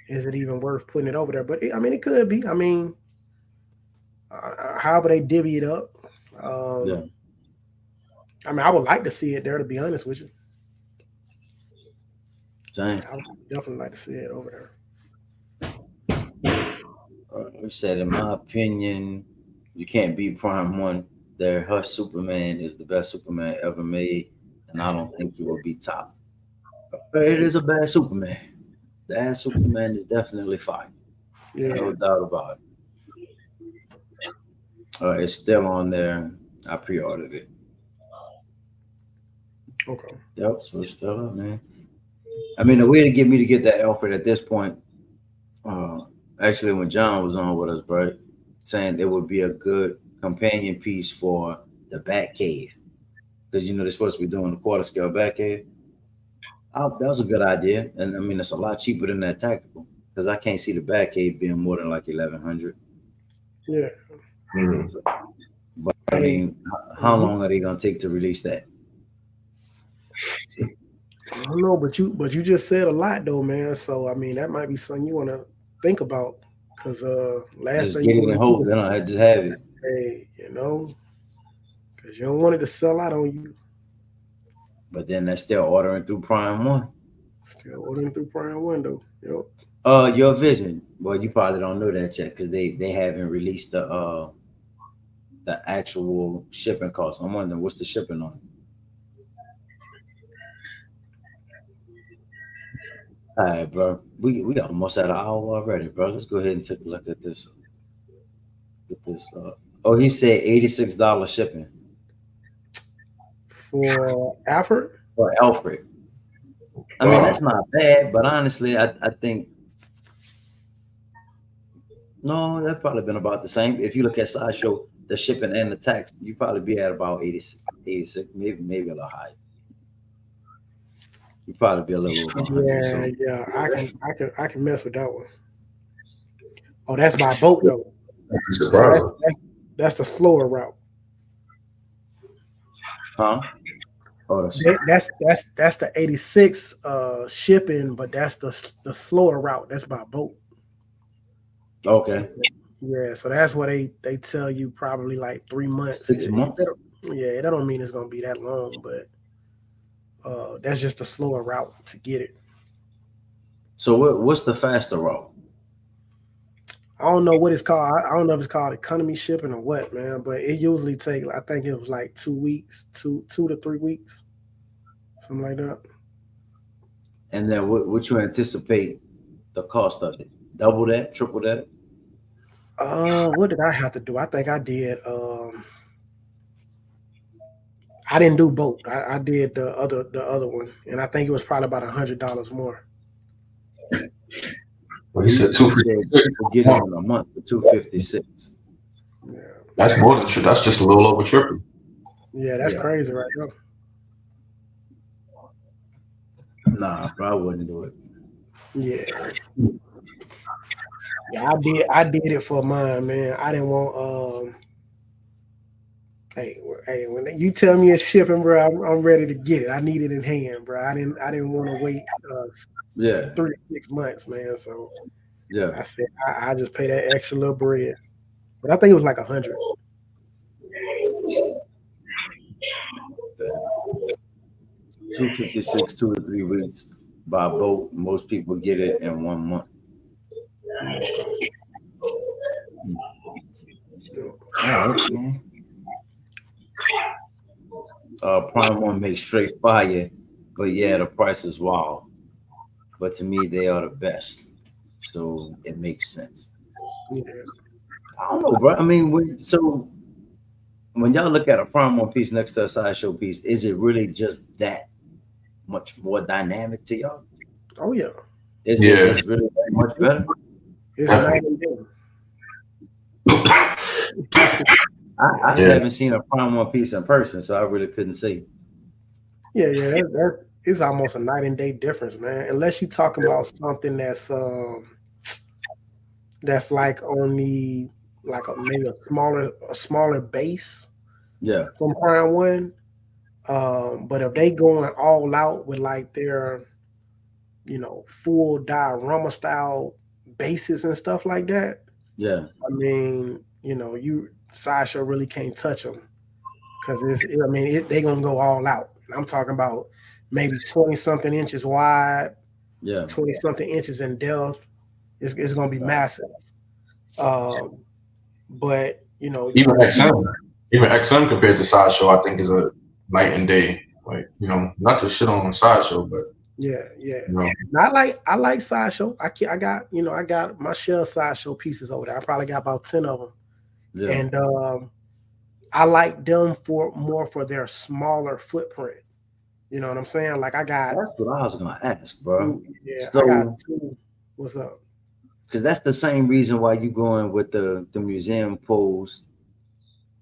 is it even worth putting it over there? But I mean, it could be. I mean, however they divvy it up. I mean, I would like to see it there, to be honest with you. Same. I would definitely like to see it over there. We said, in my opinion, you can't beat Prime One. Their Hush Superman is the best Superman ever made, and I don't think it will be top. But it is a bad Superman. That Superman is definitely fine. No doubt about it. It's still on there. I pre-ordered it. Okay. Yep, so it's still up, man. I mean, the way to get me to get that Alfred at this point, actually, when John was on with us, bro, saying it would be a good companion piece for the Batcave, because they're supposed to be doing the quarter scale Batcave. That was a good idea, and I mean it's a lot cheaper than that tactical, because I can't see the Batcave being more than like 1,100. Yeah. But I mean, how long are they gonna take to release that? I don't know, but you just said a lot though, man. So I mean, that might be something you want to think about, because last just thing get you it and hope, then I just have it. Hey, because you don't want it to sell out on you. But then they're still ordering through Prime One. Still ordering through Prime One though. Yep. Your Vision. Well, you probably don't know that yet because they haven't released the actual shipping cost. I'm wondering what's the shipping on. All right, bro. We almost at an hour already, bro. Let's go ahead and take a look at this. He said $86 shipping for Alfred. For Alfred. I mean, that's not bad, but honestly, I think No, that's probably been about the same. If you look at Sideshow, the shipping and the tax, you probably be at about 86, 86, maybe a little higher. You probably be a little over 100 or Yeah, so. yeah. I can mess with that one. Oh, that's by boat though. I'd be So surprised. that's the slower route. Huh? Oh, That's the 86 shipping, but that's the slower route. That's by boat. okay. Yeah, so that's what they tell you probably like 3 months. 6 months. Yeah, that don't mean it's gonna be that long, but that's just a slower route to get it. So what's the faster route? I don't know what it's called. I don't know if it's called economy shipping or what, man. But it usually take. I think it was like 2 weeks, 2 to 3 weeks, something like that. And then what you anticipate the cost of it? Double that, triple that? What did I have to do? I think I did. I didn't do both. I did the other one, and I think it was probably about $100 more. Well, he said You said 256. you get it in a month for 256. Yeah, That's more than triple. That's just a little over triple. yeah, that's Yeah. crazy, right there. Nah, bro, I wouldn't do it. Yeah, yeah, I did it for mine, man. I didn't want. Hey, when you tell me it's shipping, bro, I'm ready to get it. I need it in hand, bro. I didn't want to wait Yeah, 3 to 6 months, man. So yeah. I said I just pay that extra little bread, but I think it was like 100. 256, 2 to 3 weeks by boat. Most people get it in 1 month. All right, man. Prime One makes straight fire, but yeah, the price is wild. But to me, they are the best, so it makes sense. Yeah. I don't know, bro. I mean, when y'all look at a Prime One piece next to a Sideshow piece, is it really just that much more dynamic to y'all? Oh yeah, Is Yeah. it really that much better? it's Definitely. night and day. I Yeah. haven't seen a Prime One piece in person, so I really couldn't say. Yeah, it's almost a night and day difference, man. Unless you talking about something that's like on the like maybe a smaller base Yeah, from Prime One. But if they going all out with like their full diorama style bases and stuff like that, yeah, I mean, you Sideshow really can't touch them because they gonna go all out. And I'm talking about maybe 20 something inches wide, yeah. 20 something inches in depth. It's gonna be Right. massive. But Even XM compared to Sideshow, I think is a night and day. Like, not to shit on Sideshow, but yeah. you know, And I like Sideshow. I got my share of Sideshow pieces over there. I probably got about 10 of them, Yeah, and I like them for their smaller footprint. You know what I'm saying? Like I got that's what I was gonna ask, bro. yeah, I got So, two. What's up? because that's the same reason why you going with the museum pose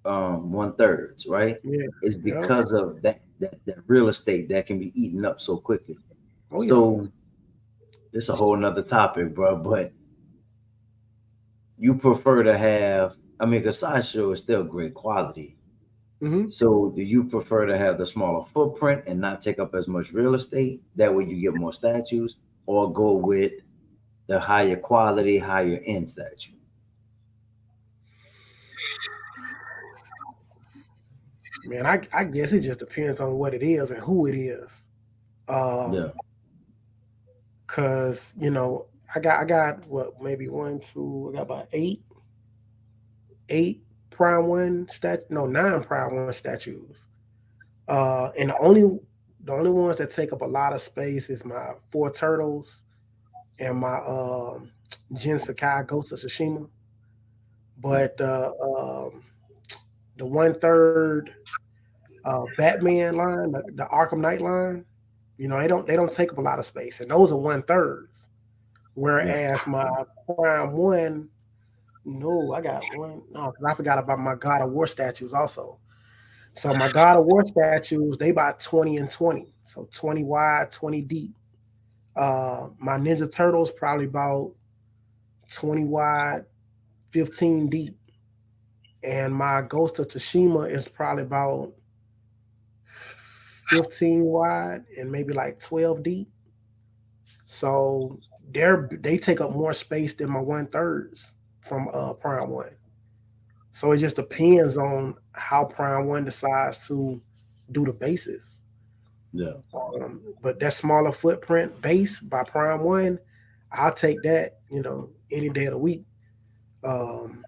1/3, right? Yeah. It's Yeah. because of that real estate that can be eaten up so quickly. Oh yeah. So it's a whole nother topic, bro. But you prefer to have, I mean, because Sideshow is still great quality. hmm So do you prefer to have the smaller footprint and not take up as much real estate? That way you get more statues, or go with the higher quality, higher end statue? Man, I guess it just depends on what it is and who it is. Yeah, Cause I got what maybe one, two, I got about eight prime one no 9 prime one statues. And the only ones that take up a lot of space is my four turtles and my Jin Sakai Ghost of Tsushima. But the 1/3 Batman line, the Arkham Knight line, they don't take up a lot of space, and those are 1/3s. yeah, Whereas my prime one, No, I got one. No, 'cause I forgot about my God of War statues also. So my God of War statues, they about 20 and 20. So 20 wide, 20 deep. My Ninja Turtles probably about 20 wide, 15 deep. And my Ghost of Tsushima is probably about 15 wide and maybe like 12 deep. So they take up more space than my 1/3s from Prime One. So it just depends on how Prime One decides to do the bases. Yeah. But that smaller footprint base by Prime One, I'll take that, any day of the week. Um,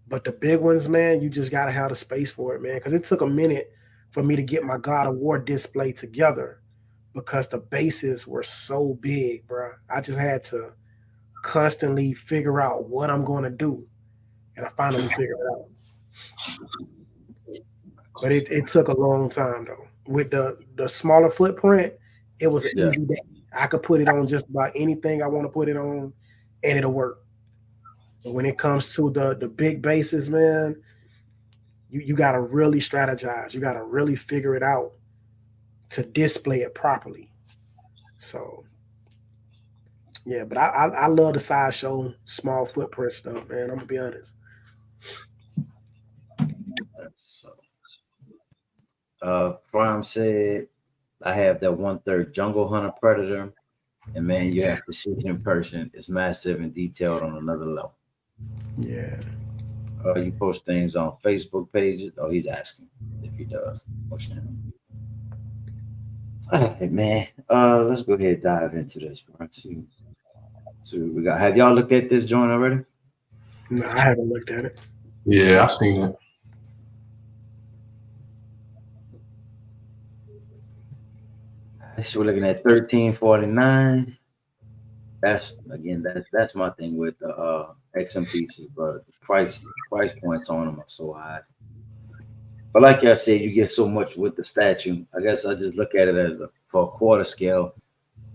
but the big ones, man, you just gotta have the space for it, man. Because it took a minute for me to get my God of War display together because the bases were so big, bro. I just had to constantly figure out what I'm going to do, and I finally figured it out. But it took a long time though. With the smaller footprint, it was an Yeah. easy day. I could put it on just about anything I want to put it on, and it'll work. But when it comes to the big bases, man, you got to really strategize. You got to really figure it out to display it properly. So yeah, but I love the sideshow small footprint stuff, man. I'm gonna be honest. So, Prime said I have that 1/3 Jungle Hunter Predator, and man, you have to see it in person. It's massive and detailed on another level. Yeah. You post things on Facebook pages. Oh, he's asking if he does. What's your name? All right, man. Let's go ahead and dive into this. Bro. See what we got. Have y'all looked at this joint already? No, I haven't looked at it. Yeah, I've seen it. So we're looking at 1349. That's my thing with the XM pieces, but the price points on them are so high. But like I said, you get so much with the statue. I guess I just look at it as for a quarter scale.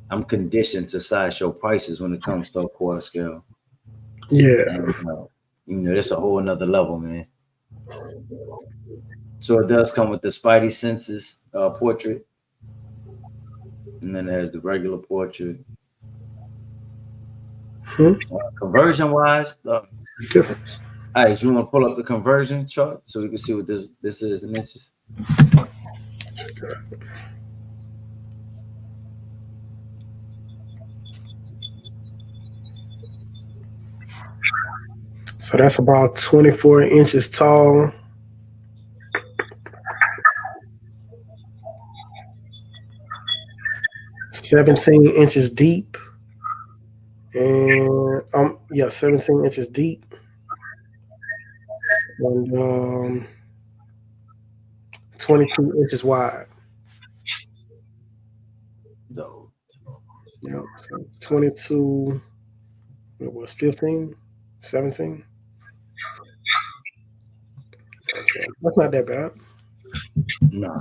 I'm conditioned to sideshow prices when it comes to a quarter scale. Yeah. And that's a whole another level, man. So it does come with the Spidey Senses portrait. And then there's the regular portrait. Conversion wise, Difference. all right, you want to pull up the conversion chart so we can see what this is in inches? So that's about 24 inches tall. 17 inches deep. And 17 inches deep. And 22 inches wide. No. Yep. So 22, it was 15, 17. Okay. That's not that bad. No.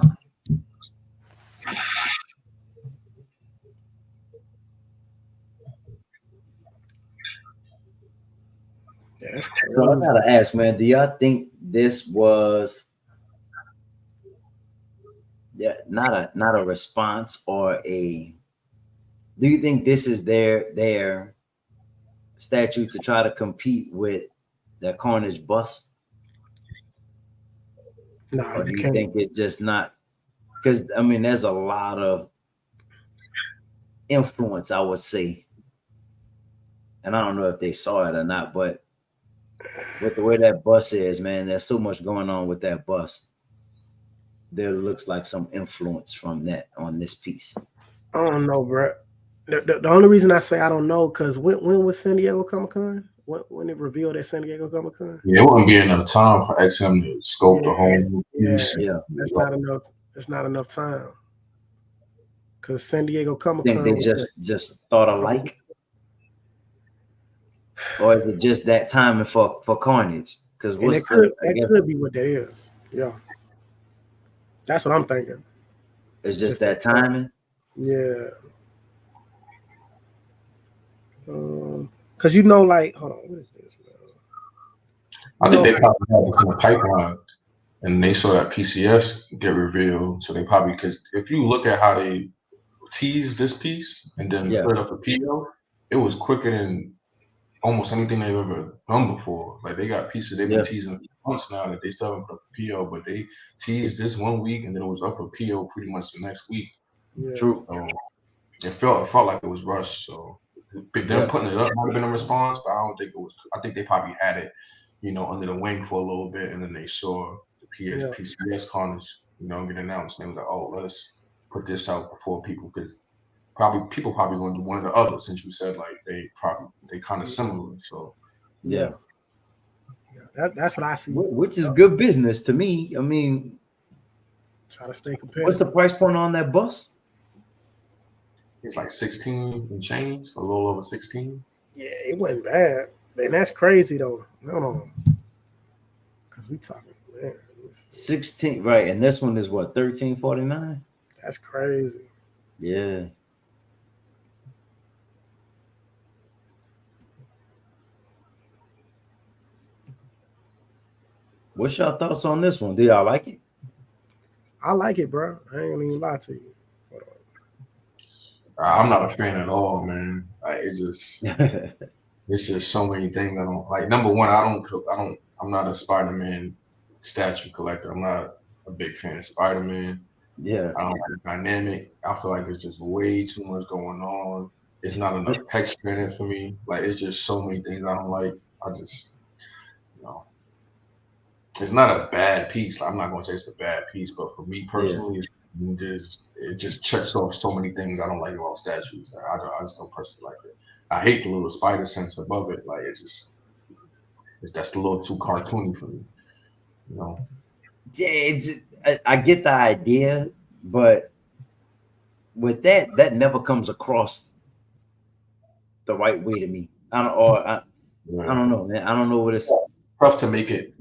Yeah, that's So I gotta ask, man, do y'all think this was not a response or a do you think this is their statue to try to compete with that Carnage bus? No, Or do you you can't. think it's just not because I mean there's a lot of influence, I would say. And I don't know if they saw it or not, but with the way that bus is, man, there's so much going on with that bus. There looks like some influence from that on this piece. I don't know, bro. The only reason I say I don't know, because when was San Diego Comic Con? When it revealed at San Diego Comic Con? Yeah, it wouldn't be enough time for XM to scope the whole piece. Yeah. That's not enough. That's not enough time. Because San Diego Comic Think they Con, just thought alike? Or is it just that timing for Carnage? Because and it could be what that is. Yeah, that's what I'm thinking. It's just that timing. Yeah. Because like, hold on, what is this, man? I think they No. probably had this in the pipeline, and they saw that PCS get revealed, so they probably because if you look at how they teased this piece and then Yeah. put it up for PO, it was quicker than almost anything they've ever done before. Like they got pieces they've been Yeah. teasing for months now that they still haven't put up for PO, but they teased this 1 week and then it was up for PO pretty much the next week. Yeah. True. So it felt like it was rushed. So them Yeah. putting it up might have been a response, but I don't think it was. I think they probably had it, under the wing for a little bit, and then they saw the Yeah. PCS carnage, get announced, and they was like, "Oh, let's put this out before people could." People probably going to do one or the other, since you said like they kind of similar. So Yeah. That's what I see. Which is good business to me. I mean, Try to stay competitive. what's the price point on that bus? it's like 16 and change, a little over 16. Yeah, it wasn't bad. Man, that's crazy though. No. Because we talking, man. 16, right? And this one is what, 1349? That's crazy. Yeah. What's your thoughts on this one? Do y'all like it? I like it, bro. I ain't gonna even lie to you. I'm not a fan at all, man. It's just so many things I don't like. Number one, I'm not a Spider-Man statue collector. I'm not a big fan of Spider-Man. Yeah. I don't like the dynamic. I feel like there's just way too much going on. It's not enough texture in it for me. Like it's just so many things I don't like. I just, it's not a bad piece. I'm not gonna say it's a bad piece, but for me personally, it just checks off so many things I don't like about statues. I just don't personally like it. I hate the little spider sense above it. Like that's a little too cartoony for me. Yeah, I get the idea, but with that never comes across the right way to me. I don't know, man. I don't know what it's tough to make it,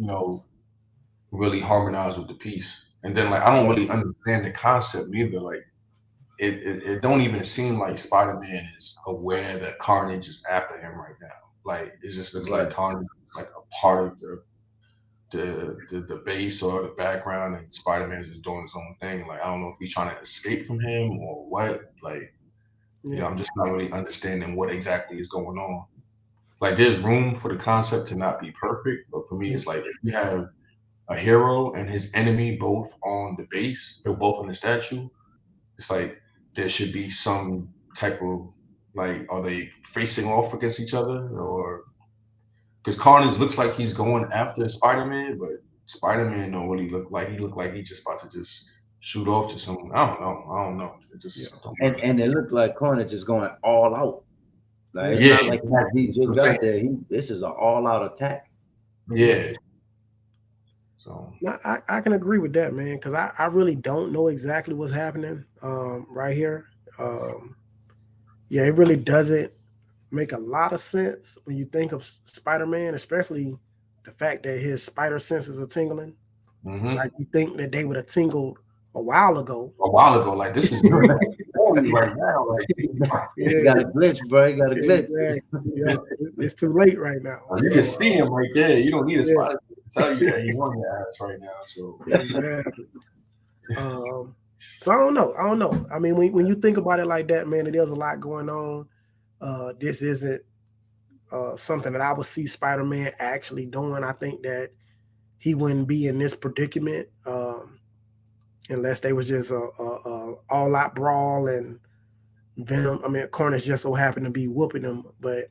really harmonize with the piece. And then like I don't really understand the concept neither. Like it don't even seem like Spider-Man is aware that Carnage is after him right now. Like it just looks like Carnage is like a part of the base or the background, and Spider-Man is just doing his own thing. Like I don't know if he's trying to escape from him or what. Like I'm just not really understanding what exactly is going on. Like there's room for the concept to not be perfect, but for me it's like if you have a hero and his enemy both on the base, they're both on the statue, it's like there should be some type of like, are they facing off against each other? Or because Carnage looks like he's going after Spider-Man, but Spider-Man don't really look like he's just about to just shoot off to someone. I don't know. It just and it looked like Carnage is going all out. Like it's not like he just got there. This is an all-out attack. Yeah. So I can agree with that, man, because I really don't know exactly what's happening right here. It really doesn't make a lot of sense when you think of Spider-Man, especially the fact that his spider senses are tingling. Mm-hmm. Like you think that they would have tingled a while ago. Like this is right now. Like you got a glitch, bro. You got a glitch. Yeah, it's too late right now. You can see him right there. You don't need a spider to tell you that he's on your ass right now. So exactly. So I don't know. I mean, when you think about it like that, man, there's a lot going on. This isn't something that I would see Spider-Man actually doing. I think that he wouldn't be in this predicament unless they was just a all-out brawl and Venom. I mean, Carnage just so happened to be whooping him, but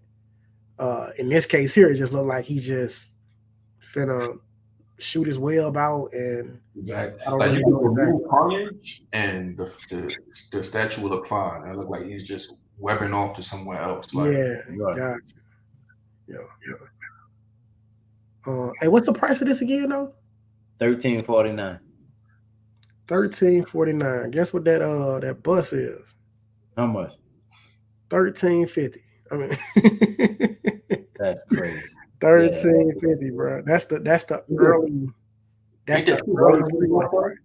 in this case here, it just looked like he just finna shoot his web out and exactly. Like you can remove Carnage and the statue will look fine. It look like he's just webbing off to somewhere else. Like, gotcha. Yeah. Hey, what's the price of this again, though? $13.49. $13.49. Guess what that bus is? How much? $13.50. I mean, that's crazy. $13.50, bro. That's the early. That's the early pre-order price.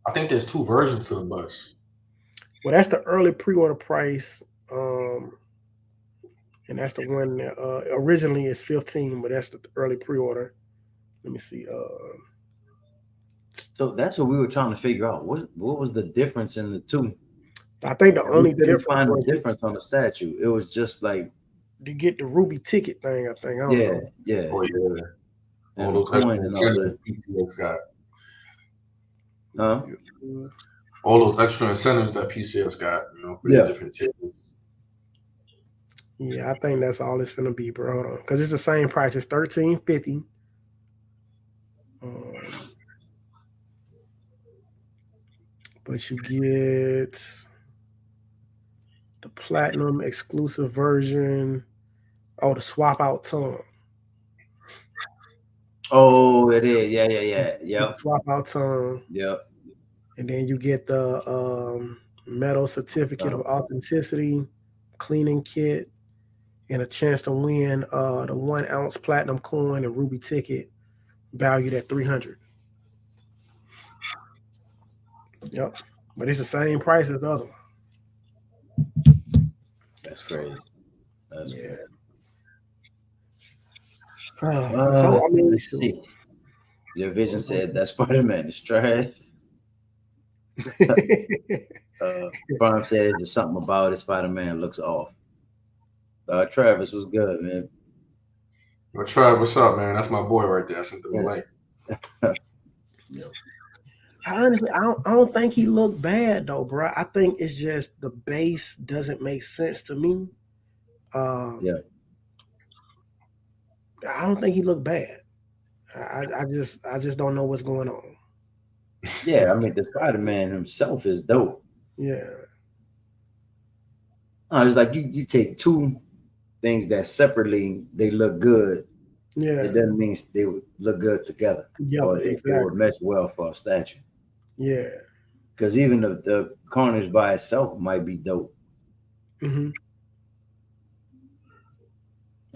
I think there's two versions to the bus. Well, that's the early pre-order price. And and that's the one that originally is 15, but that's the early pre-order. Let me see. So that's what we were trying to figure out. What was the difference in the two? I think the We only couldn't difference find a was difference on the statue. It was just like, to get the ruby ticket thing. I think I don't yeah, know. yeah, Oh yeah, all and the those coin extra and all incentives the, PCS got. Let huh? me see. All those extra incentives that PCS got, you know, for Yeah. the different tiers. Yeah, I think that's all it's gonna be, bro. Hold on, because it's the same price. It's $13.50. But you get the platinum exclusive version. Oh, the swap out tongue. Oh, it is. Yeah. Yep. Swap out tongue. Yep. And then you get the metal certificate of authenticity, cleaning kit, and a chance to win the 1 ounce platinum coin and ruby ticket valued at 300. Yep. But it's the same price as the other one. That's crazy. That's Yeah. crazy. So I mean, Let's see. Your vision said that Spider-Man is trash. Farm said it's just something about it. Spider-Man looks off. Travis was good, man. Well, Trav, what's up, man? That's my boy right there. I sent him a link. Honestly, I don't think he looked bad though, bro. I think it's just the base doesn't make sense to me. Yeah. I don't think he looked bad. I just don't know what's going on. Yeah, I mean the Spider-Man himself is dope. Yeah. It's like you take two things that separately they look good. Yeah. It doesn't mean they would look good together. Yeah, Or they exactly. would mesh well for a statue. Yeah. Because even the Carnage by itself might be dope. Mm-hmm.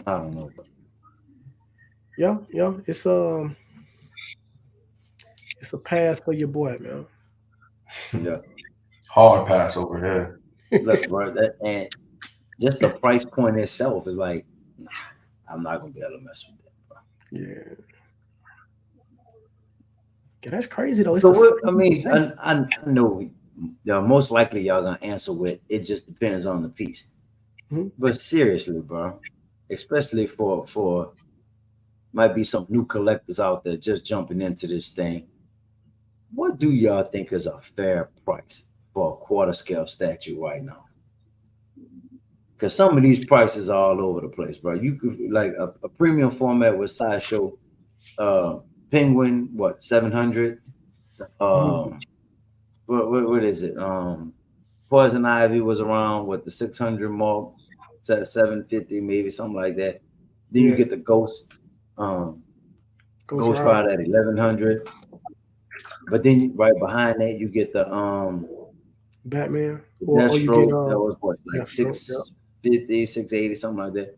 I don't know. Yeah. It's a pass for your boy, man. Yeah. Hard pass over here. Look, bro, and just the price point itself is like, nah, I'm not gonna be able to mess with that, bro. Yeah. Yeah, that's crazy though. It's So the what? I same mean, thing. I know most likely y'all gonna answer with it just depends on the piece. Mhm. But seriously, bro, especially for might be some new collectors out there just jumping into this thing. What do y'all think is a fair price for a quarter scale statue right now? Because some of these prices are all over the place, bro. You could like a premium format with Sideshow Penguin, what 700? Mhm. What is it? Poison Ivy was around with the 600 mark, 750 maybe something like that. Then you Yeah. get the Ghost Ghost Rider Rider. at 1100. But then right behind that you get the Batman. Or you get Deathstroke that was what like Deathstroke, yeah. 650, 680, something like that.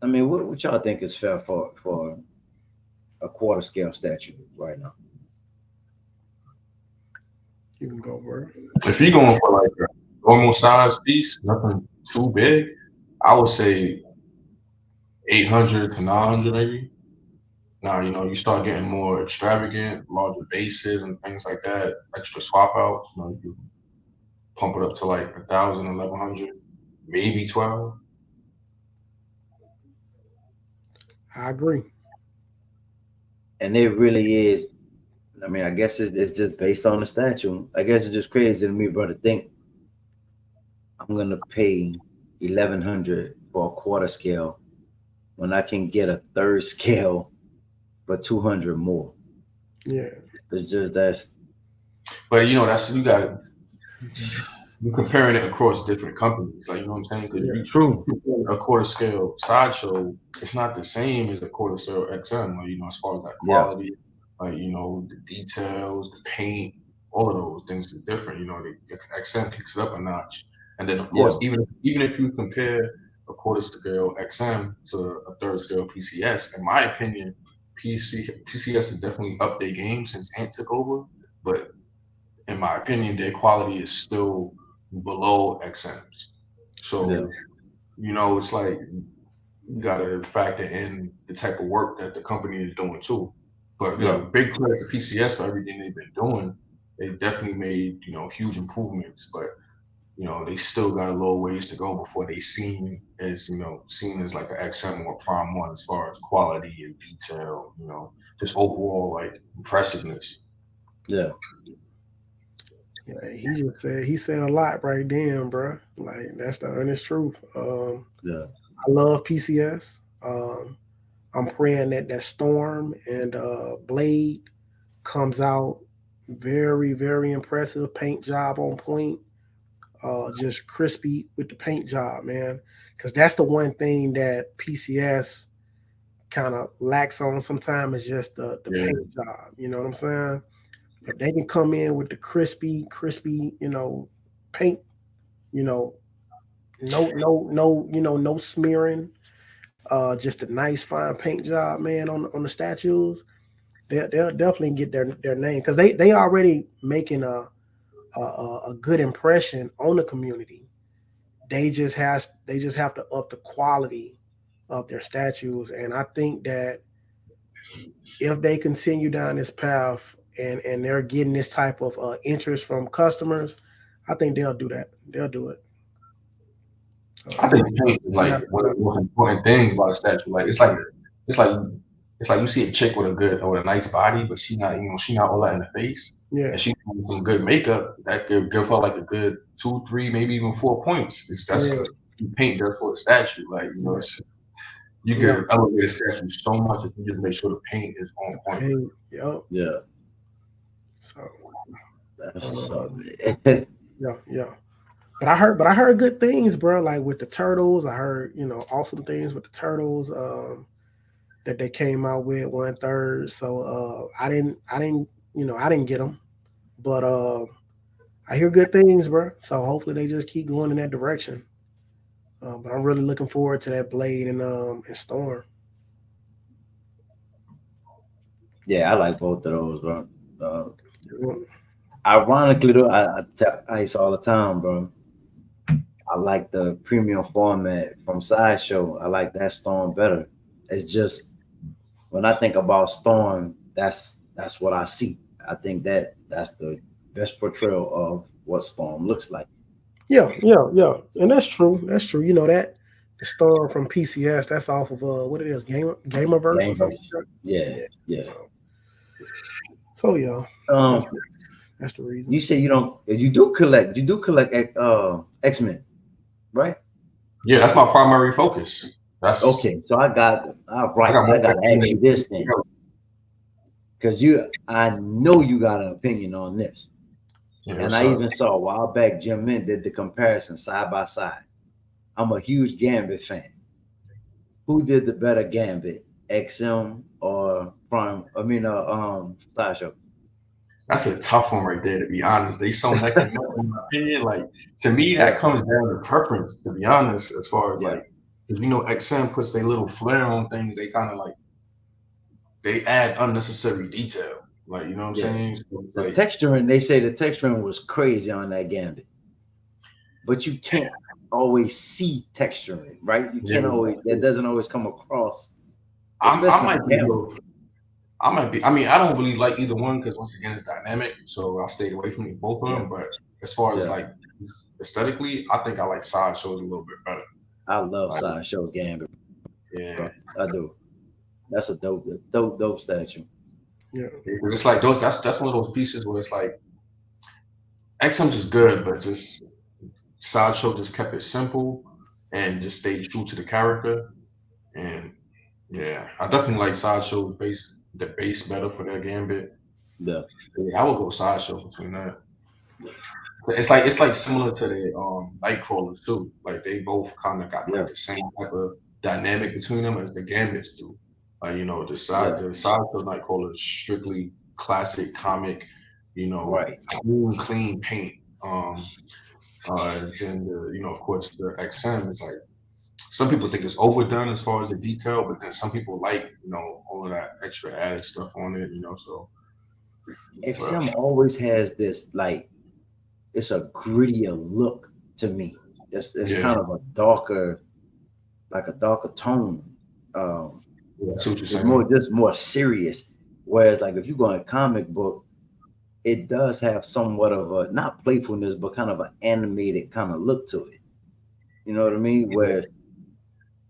I mean, what y'all think is fair for a quarter scale statue right now? You can go for it. If you're going for like a normal size piece, nothing too big, I would say 800 to 900 maybe. Now, you know, you start getting more extravagant, larger bases and things like that, extra swap outs, you know, you can pump it up to like 1,000, 1,100, maybe 12. I agree. And it really is. I mean, I guess it's just based on the statue. I guess it's just crazy to me, bro, to think I'm gonna pay 1,100 for a quarter scale when I can get a third scale for 200 more. Yeah. It's just that's But, you know, that's, you're comparing it across different companies. Like, you know what I'm saying? Because Yeah. true. a quarter scale Sideshow, it's not the same as a quarter scale XM, like, you know, as far as like Yeah. quality, like, you know, the details, the paint, all of those things are different. You know, the XM kicks it up a notch. And then, of course, even if you compare a quarter scale XM to a third scale PCS, in my opinion, PCS has definitely upped their game since Ant took over. But in my opinion, their quality is still below XM's. So Yeah. you know, it's like you gotta factor in the type of work that the company is doing too. But you Yeah. know, big credit to PCS for everything they've been doing. They definitely made, you know, huge improvements, but you know, they still got a little ways to go before they seen as like an XM or Prime One as far as quality and detail, you know, just overall like impressiveness. Yeah. Yeah, he said a lot right then, bro. Like that's the honest truth. Yeah. I love PCS. I'm praying that Storm and Blade comes out very, very impressive. Paint job on point. Just crispy with the paint job, man. Because that's the one thing that PCS kind of lacks on sometimes is just the Yeah. paint job. You know what I'm saying? If they can come in with the crispy, paint, you know, no smearing, just a nice fine paint job, man, on the statues, they'll definitely get their name because they already making a good impression on the community. They just have to up the quality of their statues, and I think that if they continue down this path and they're getting this type of interest from customers, I think they'll do that. They'll do it. I think paint is like Yeah, one of the most important things about a statue. Like it's like it's like you see a chick with a nice body, but she not all that in the face. yeah, And she has some good makeup that could give her like a good 2, 3, maybe even 4 points. That's yeah, just paint does for a statue. Like, you know, yeah, you yeah. can elevate a statue so much if you just make sure the paint is on point. Hey, yep. Yeah. So, That's what's up, man. yeah. But I heard good things, bro. Like with the turtles, I heard awesome things with the turtles that they came out with 1/3. So I didn't get them, but I hear good things, bro. So hopefully they just keep going in that direction. But I'm really looking forward to that Blade and Storm. Yeah, I like both of those, bro. Ironically, though, I tell Ice all the time, bro. I like the premium format from Sideshow. I like that Storm better. It's just when I think about Storm, that's what I see. I think that's the best portrayal of what Storm looks like. Yeah, and that's true. That's true. You know that the Storm from PCS. That's off of what it is, Gamerverse or something. Gamers. Yeah, Yeah. yeah. So yeah, Um, that's the reason. you say you do collect X-Men, right? Yeah, that's my primary focus. That's Okay, so I got I got I got to ask more you this then, because I know you got an opinion on this, and I even saw a while back Jim Mint did the comparison side by side. I'm a huge Gambit fan. Who did the better Gambit, XM or Prime? I mean, Sideshow. That's a tough one right there, to be honest. They so neck and neck, in my opinion. Like, to me, that comes down to preference, to be honest, as far as like, because XM puts their little flair on things, they kind of like, they add unnecessary detail. Like, you know what I'm saying? So, the texturing, they say the texturing was crazy on that Gambit, but you can't always see texturing, right? You can't always, that doesn't always come across. I might be. I mean, I don't really like either one because once again, it's dynamic. So I stayed away from both of them. But as far as like aesthetically, I think I like Sideshow's a little bit better. I love Sideshow's Gambit. Yeah, bro. I do. That's a dope statue. Yeah, it's like those. That's one of those pieces where it's like XM's is good, but just Sideshow just kept it simple and just stayed true to the character. And yeah, I definitely like Sideshow's the base better for their Gambit. Yeah, I would go Sideshow between that. It's like similar to the Nightcrawlers too. Like they both kind of got like the same type of dynamic between them as the Gambits do. Like the Sideshow Nightcrawler is strictly classic comic, clean paint. Then of course the XM is like some people think it's overdone as far as the detail, but then some people like all of that extra added stuff on it. So XM always has this like it's a grittier look to me. It's kind of a darker like a darker tone. Um, Yeah, I see what you're it's saying. just more serious. Whereas like if you go in a comic book, it does have somewhat of a not playfulness, but kind of an animated kind of look to it. You know what I mean? Whereas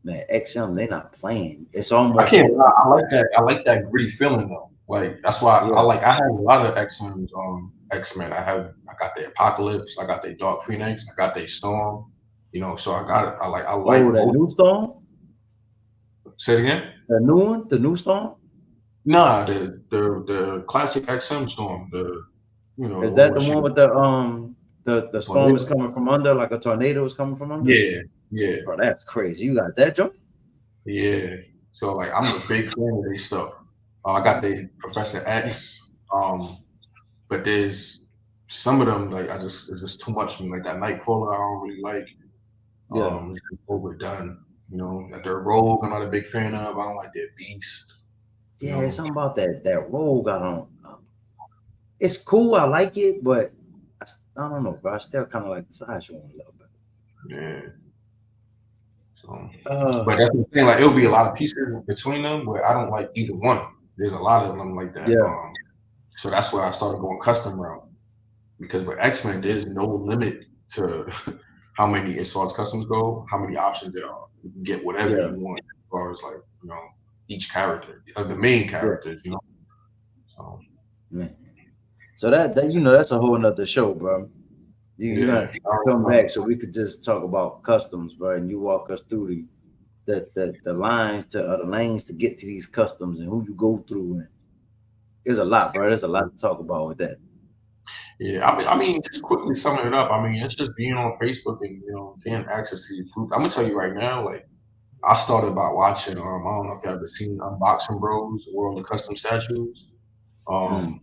man, XM, they're not playing. It's I almost can't like lie. I like that. I like that gritty feeling though. Like that's why I yeah, like. I have a lot of X-Men. X-Men. I got the Apocalypse. I got the Dark Phoenix. I got the Storm. You know, so I got it. I oh like that both. new storm, Say it again. the new one, the new storm. Nah, the classic XM Storm. The Is one that where the she one with the storm is tornado. coming from under, like a tornado is coming from under? Yeah, yeah, Bro, that's crazy. You got that joint? yeah. So like, I'm a big fan of these stuff. I got the Professor X. But there's some of them like it's just too much for me. Like that Nightcrawler, I don't really like. Yeah. It's just overdone. You know, like their Rogue, I'm not a big fan of. I don't like their Beast. You Yeah, it's know, something about that roll got on. It's cool. I like it, but I don't know, bro. I still kind of like the sideshow one a little bit. yeah. So, Uh, but that's the thing. Like, it'll be a lot of pieces between them, but I don't like either one. There's a lot of them like that. yeah, So that's why I started going custom route because with X-Men, there's no limit to how many, as far as customs go, how many options there are. You can get whatever yeah, you want as far as like, each character, the main yeah, characters, So man. So that that's a whole nother show, bro. You're gonna yeah, have to come back so we could just talk about customs, bro, and you walk us through the lines to the lanes to get to these customs and who you go through. And there's a lot, bro. There's a lot to talk about with that. yeah. I mean, just quickly summing it up. I mean, it's just being on Facebook and getting access to these groups. I'm gonna tell you right now, like I started by watching. I don't know if you ever seen Unboxing Bros, World of Custom Statues. Mm. Um,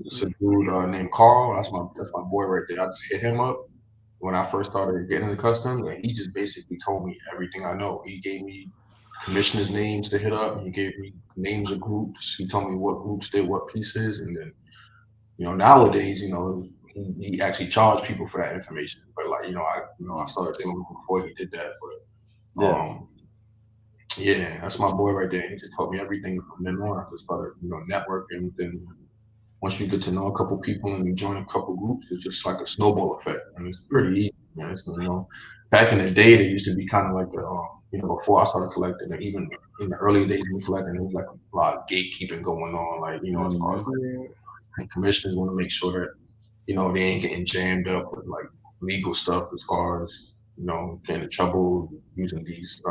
it's a dude named Carl. That's my boy right there. I just hit him up when I first started getting into customs, and he just basically told me everything I know. He gave me commissioners' names to hit up. He gave me names of groups. He told me what groups did what pieces, and then nowadays, he actually charged people for that information. But like, I started dealing with him before he did that. But Yeah, yeah, that's my boy right there. He just taught me everything from then on. I just started, networking. Then once you get to know a couple people and you join a couple groups, it's just like a snowball effect, and it's pretty easy. Man. Back in the day, they used to be kind of like before I started collecting, and even in the early days of me collecting, there was like a lot of gatekeeping going on. Like as far as mm-hmm. and commissioners want to make sure that they ain't getting jammed up with like legal stuff as far as getting in trouble using these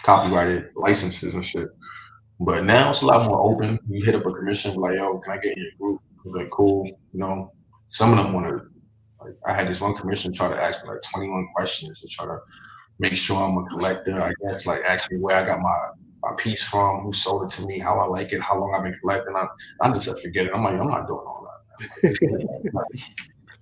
copyrighted licenses and shit. But now it's a lot more open. You hit up a commission like, yo, can I get in your group? They're like, cool. Some of them want to. Like, I had this one commission try to ask me like 21 questions to try to make sure I'm a collector. I guess like ask me where I got my piece from, who sold it to me, how I like it, how long I've been collecting. I just said forget it. I'm like, I'm not doing all that.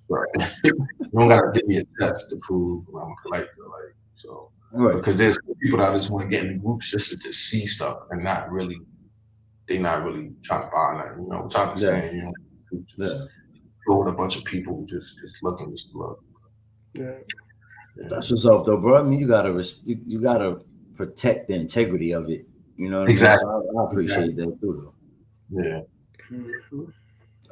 Right. You don't gotta give me a test to prove I'm a collector. Like so. Right. Because there's people that just want to get in the groups just to see stuff and they're not really trying to buy nothing, which I understand, just go with a bunch of people just looking just to look. Yeah. That's what's up, though, bro. I mean, you gotta protect the integrity of it. You know what Exactly. I mean? So I appreciate that too, though. Yeah. Mm-hmm.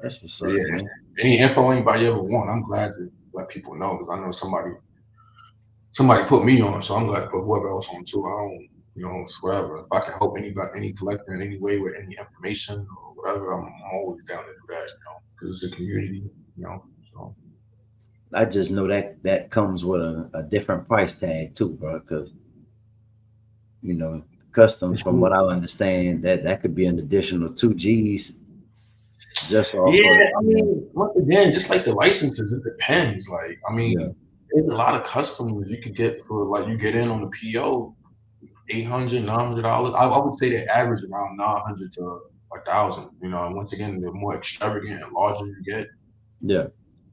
That's what's up, Yeah. man. Any info anybody ever want, I'm glad to let people know because I know somebody put me on, so I'm glad to put whoever else on too. I don't, whatever. If I can help anybody, any collector in any way with any information or whatever, I'm always down to do that, because it's a community, so. I just know that comes with a different price tag too, bro. Because customs, from what I understand, that could be an additional 2 G's just off. Yeah, Of, I mean, once again, just like the licenses, it depends. Like, I mean, yeah, there's a lot of customers you could get for like you get in on the PO, $800, $900. I would say they average around 900 to 1,000. And once again, the more extravagant and larger you get, yeah,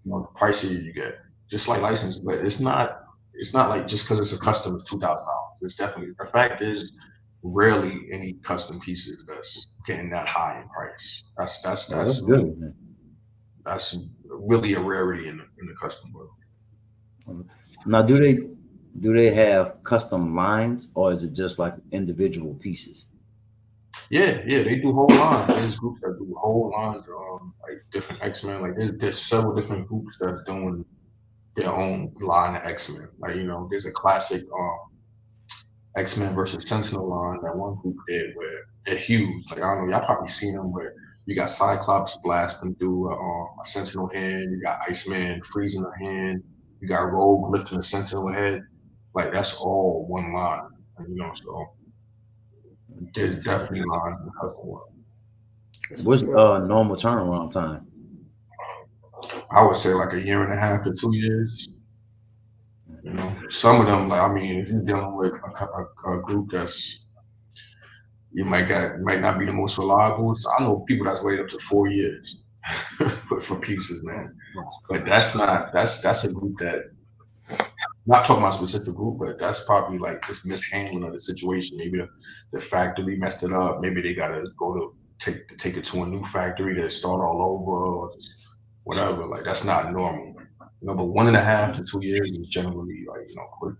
the pricier you get. Just like license, but it's not like just because it's a custom, it's $2,000. It's definitely the fact is rarely any custom pieces that's getting that high in price. that's good, man. That's really a rarity in the custom world. Now, do they do they have custom lines or is it just like individual pieces? Yeah, they do whole lines. There's groups that do whole lines, like different X-Men. Like there's several different groups that's doing their own line of X-Men. Like, there's a classic X-Men versus Sentinel line that one group did where they're huge. Like, I don't know, y'all probably seen them where you got Cyclops blasting through a Sentinel hand, you got Iceman freezing a hand, you got Rogue lifting a Sentinel head. Like, that's all one line. So there's definitely lines in the custom world. What's normal turnaround time? I would say like a year and a half to 2 years. Some of them, like, I mean, if you're dealing with a group that's might not be the most reliable. So I know people that's waited up to 4 years for pieces, man. But that's a group that, not talking about a specific group, but that's probably like just mishandling of the situation. Maybe the factory messed it up. Maybe they gotta go to take it to a new factory to start all over or just whatever. Like, that's not normal. But 1.5 to 2 years is generally like, quick.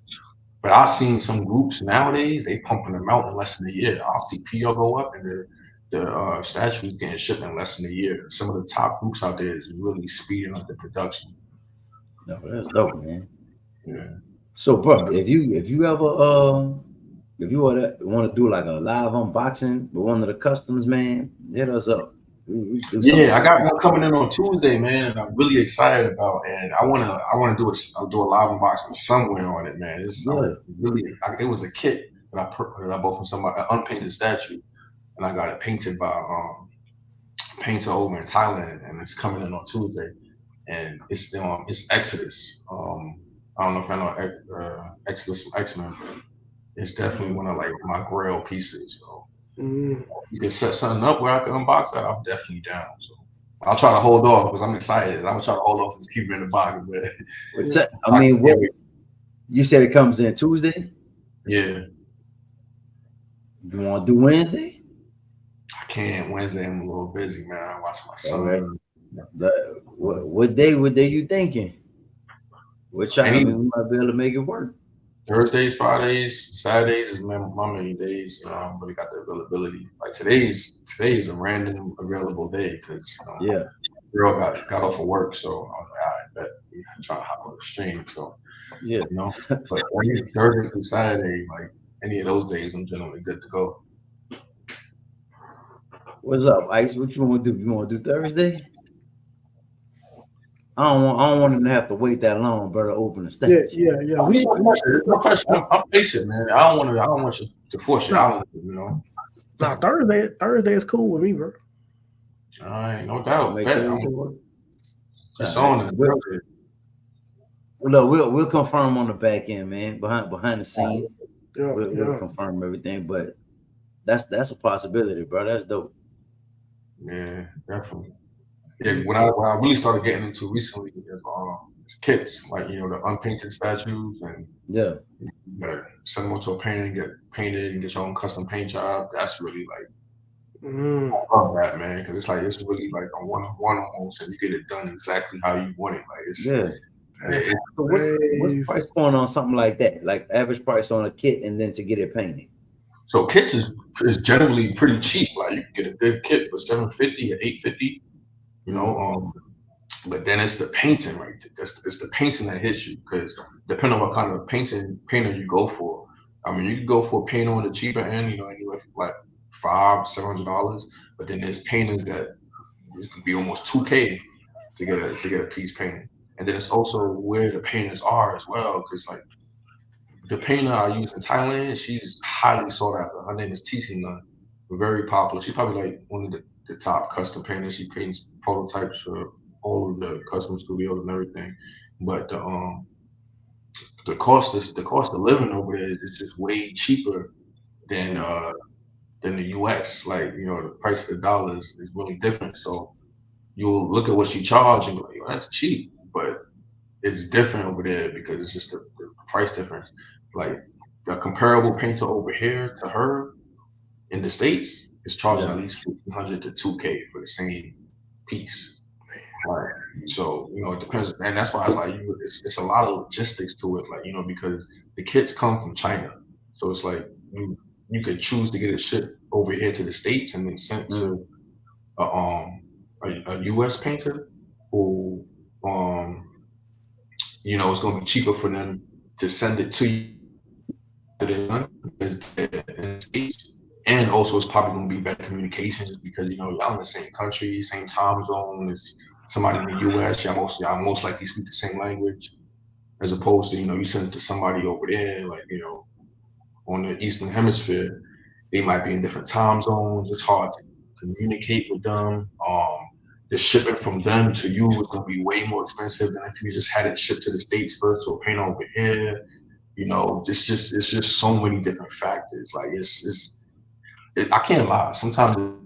But I've seen some groups nowadays, they pumping them out in less than a year. I'll see PO go up and the statues getting shipped in less than a year. Some of the top groups out there is really speeding up the production. No, that's dope, man. Yeah. So, bro, if you ever if you want to do like a live unboxing with one of the customs, man, hit us up. Yeah, I got one coming in on Tuesday, man, and I'm really excited about. And I wanna do a live unboxing somewhere on it, man. It was a kit that I bought from somebody, an unpainted statue, and I got it painted by painter over in Thailand, and it's coming in on Tuesday. And it's Exodus. I don't know if I know Exodus from X-Men, but it's definitely one of like my grail pieces. So you can set something up where I can unbox that, I'm definitely down. So I'll try to hold off because I'm excited. I'm gonna try to hold off and keep it in the box. But I mean, you said it comes in Tuesday? Yeah. You want to do Wednesday? I can't. Wednesday I'm a little busy, man. I watch my son. What day you thinking? Which we might be able to make it work. Thursdays, Fridays, Saturdays is my main days. I don't really got the availability. Like today is a random available day because girl got off of work, so I was like, all right, bet I'm trying to hop on the stream. So but Thursday through Saturday, like any of those days, I'm generally good to go. What's up, Ice? What you want to do? You want to do Thursday? I don't want him to have to wait that long, bro, to open the stage. Yeah. No pressure. I'm patient, man. I don't want you to force your island, Nah, Thursday is cool with me, bro. All right, no doubt. It's on it. Look, we'll confirm on the back end, man. Behind the scenes, we'll confirm everything. But that's a possibility, bro. That's dope. Yeah, definitely. Yeah, what I really started getting into recently is kits, like the unpainted statues, and you send them to a painter and get painted and get your own custom paint job. That's really like I love that, man, because it's really like a one-on-one almost, and you get it done exactly how you want it. Like so what's price point on something like that? Like average price on a kit, and then to get it painted. So kits is generally pretty cheap. Like you can get a good kit for $750 or $850. But then it's the painting, right? It's the painting that hits you, because depending on what kind of painter you go for. I mean, you can go for a painter on the cheaper end, anywhere from like $500-$700. But then there's painters that it could be almost $2K to get a piece painted. And then it's also where the painters are as well, because like the painter I use in Thailand, she's highly sought after. Her name is TC Nun, very popular. She's probably like one of the top custom painters. She paints prototypes for all of the custom studios and everything. But the cost of living over there is just way cheaper than the US. Like, the price of the dollar is really different. So you'll look at what she charges and go, that's cheap. But it's different over there because it's just the price difference. Like a comparable painter over here to her in the States is charging at least $1,500 to $2K for the same piece. Right. So, it depends. And that's why it's like, it's a lot of logistics to it. Like, because the kits come from China. So it's like, you could choose to get it shipped over here to the States and then sent to a US painter who, it's going to be cheaper for them to send it to you because they're in the States. And also, it's probably going to be better communications because, y'all in the same country, same time zone. It's somebody in the US, y'all most likely speak the same language, as opposed to, you send it to somebody over there, like, on the Eastern Hemisphere, they might be in different time zones. It's hard to communicate with them. The shipping from them to you is going to be way more expensive than if you just had it shipped to the States first or paint over here. It's just so many different factors. Like I can't lie. Sometimes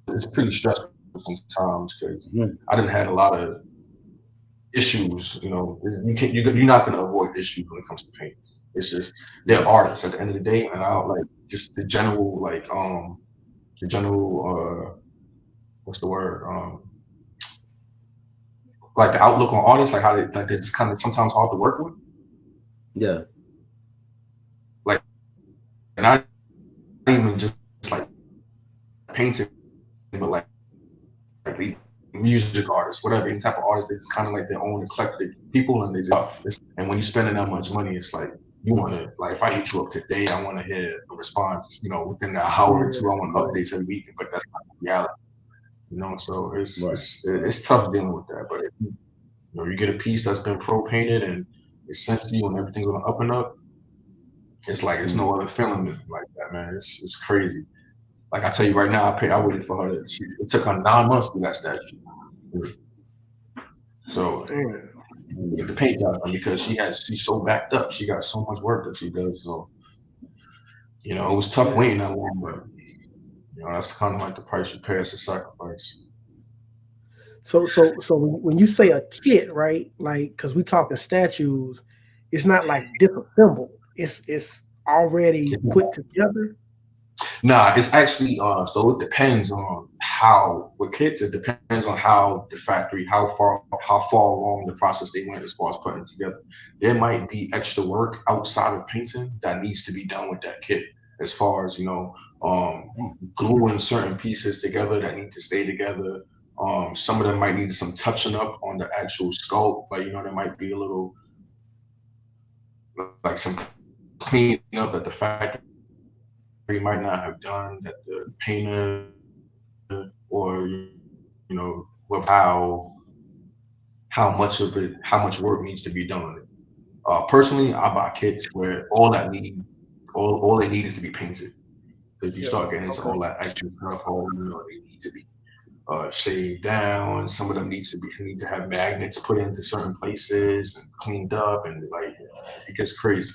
it's pretty stressful sometimes because I didn't have a lot of issues. You're not going to avoid issues when it comes to paint. It's just they're artists at the end of the day, and I like just the general what's the word like the outlook on artists, like how they're just kind of sometimes hard to work with. Yeah. Like, and I even just like painting, but like the music artists, whatever, any type of artist, they're just kind of like their own eclectic people, and and when you're spending that much money, it's like you want to, like, if I hit you up today, I want to hear a response, within an hour or two. I want updates every week, but that's not reality, So it's tough dealing with that. But if you get a piece that's been pro painted and it's sent to you and everything's on the up and up, it's like it's no other feeling like that, man. It's crazy. Like I tell you right now, I waited for her. It took her 9 months to do that statue. So get the paint job done because she's so backed up. She got so much work that she does. So it was tough waiting that long, but that's kind of like the price you pay as a sacrifice. So when you say a kit, right? Like, because we talking statues, it's not like disassembled. It's already put together. Nah, it's actually so it depends on with kits, it depends on how the factory, how far along the process they went as far as putting it together. There might be extra work outside of painting that needs to be done with that kit, as far as gluing certain pieces together that need to stay together. Some of them might need some touching up on the actual sculpt, like there might be a little like some cleaning up that the factory might not have done, that the painter or with how much work needs to be done. Personally, I buy kits where all they need is to be painted. Because you start getting into all that extra stuff, they need to be shaved down. Some of them need to have magnets put into certain places and cleaned up, and like it gets crazy.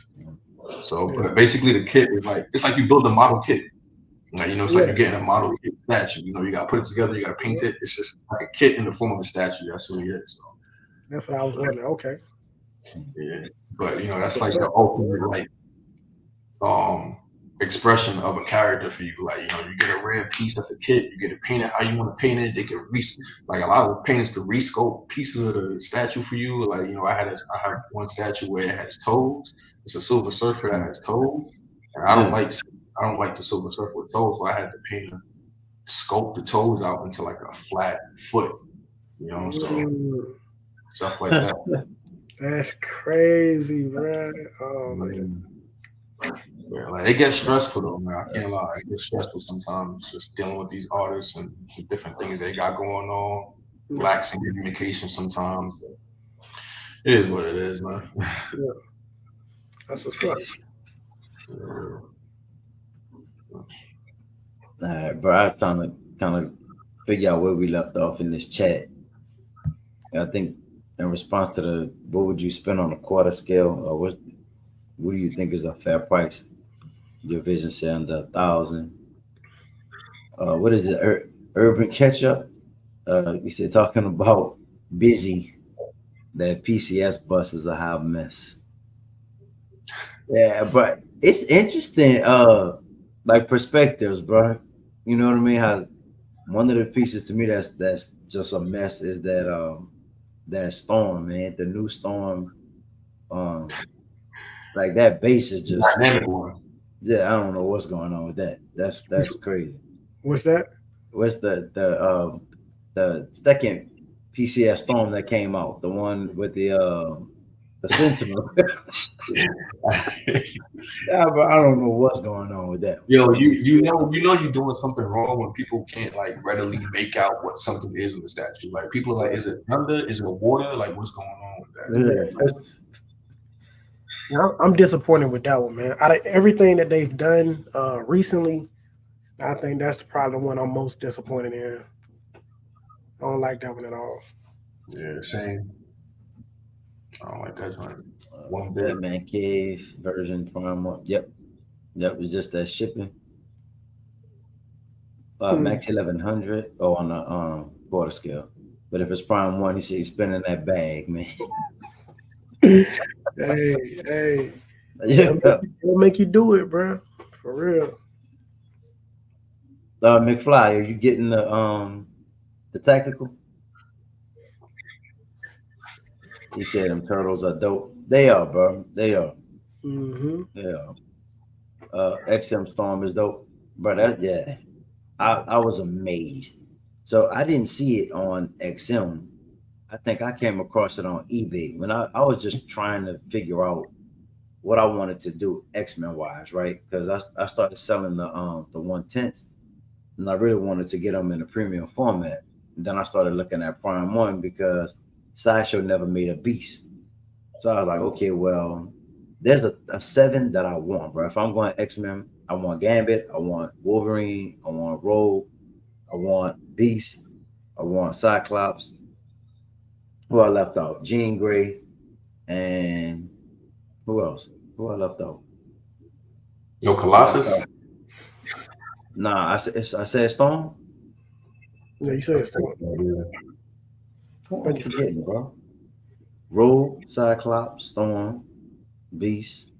So, but basically, the kit is like, it's like you build a model kit. Like, it's like you're getting a model kit statue. You got to put it together. You got to paint it. It's just like a kit in the form of a statue. That's what it is. So. That's what I was wondering. Okay. Yeah, but that's like the ultimate expression of a character for you. Like, you get a rare piece of the kit. You get it painted how you want to paint it. They can like a lot of painters can resculpt pieces of the statue for you. Like, I had one statue where it has toes. It's a Silver Surfer that has toes, and I don't like the Silver Surfer with toes, so I had the painter sculpt the toes out into like a flat foot. So stuff like that. That's crazy, bro. Oh man. Yeah, like it gets stressful though, man. I can't lie. It gets stressful sometimes just dealing with these artists and the different things they got going on. Lacks in communication sometimes. It is what it is, man. Yeah. That's what's up. All right, bro. I'm trying to kind of figure out where we left off in this chat. I think in response to what would you spend on a quarter scale, or what do you think is a fair price? Your vision said under 1,000. What is it? Urban Ketchup? You said talking about busy. That PCS bus is a hot mess. Yeah, but it's interesting. Like perspectives, bro. You know what I mean? How one of the pieces to me that's just a mess is that that Storm, man, the new Storm, like that base is just Dynamic one. yeah. I don't know what's going on with that. That's crazy. What's that? What's the second PCS Storm that came out? The one with the Sentinel. Yeah, but I don't know what's going on with that. Yo, you know you're doing something wrong when people can't like readily make out what something is with a statue. Like people are like, is it thunder? Is it water? Like what's going on with that? Yeah, I'm disappointed with that one, man. Out of everything that they've done recently, I think that's probably the one I'm most disappointed in. I don't like that one at all. Yeah, same. I don't like that one. One bit. Batman Cave version Prime 1. Yep. It's just that shipping. Max 1100 on the quarter scale. But if it's Prime 1, he's spinning that bag, man. Hey. Yeah. It'll make you do it, bro. For real. McFly, are you getting the tactical? He said them turtles are dope. They are, bro. They are. Mm-hmm. Yeah. XM Storm is dope. But yeah. I was amazed. So I didn't see it on XM. I think I came across it on eBay when I was just trying to figure out what I wanted to do X-Men wise, right? Because I started selling the 1/10s, and I really wanted to get them in a premium format. And then I started looking at Prime 1 because Sideshow never made a beast. So I was like, okay, well, there's a 7 that I want, bro. If I'm going X-Men, I want Gambit, I want Wolverine, I want Rogue, I want Beast, I want Cyclops. Who I left out? Jean Grey, and who else? Who I left out? No Colossus. Nah, I said Storm. Yeah, you said Storm. Who am I forgetting, bro? Rogue, Cyclops, Storm, Beast.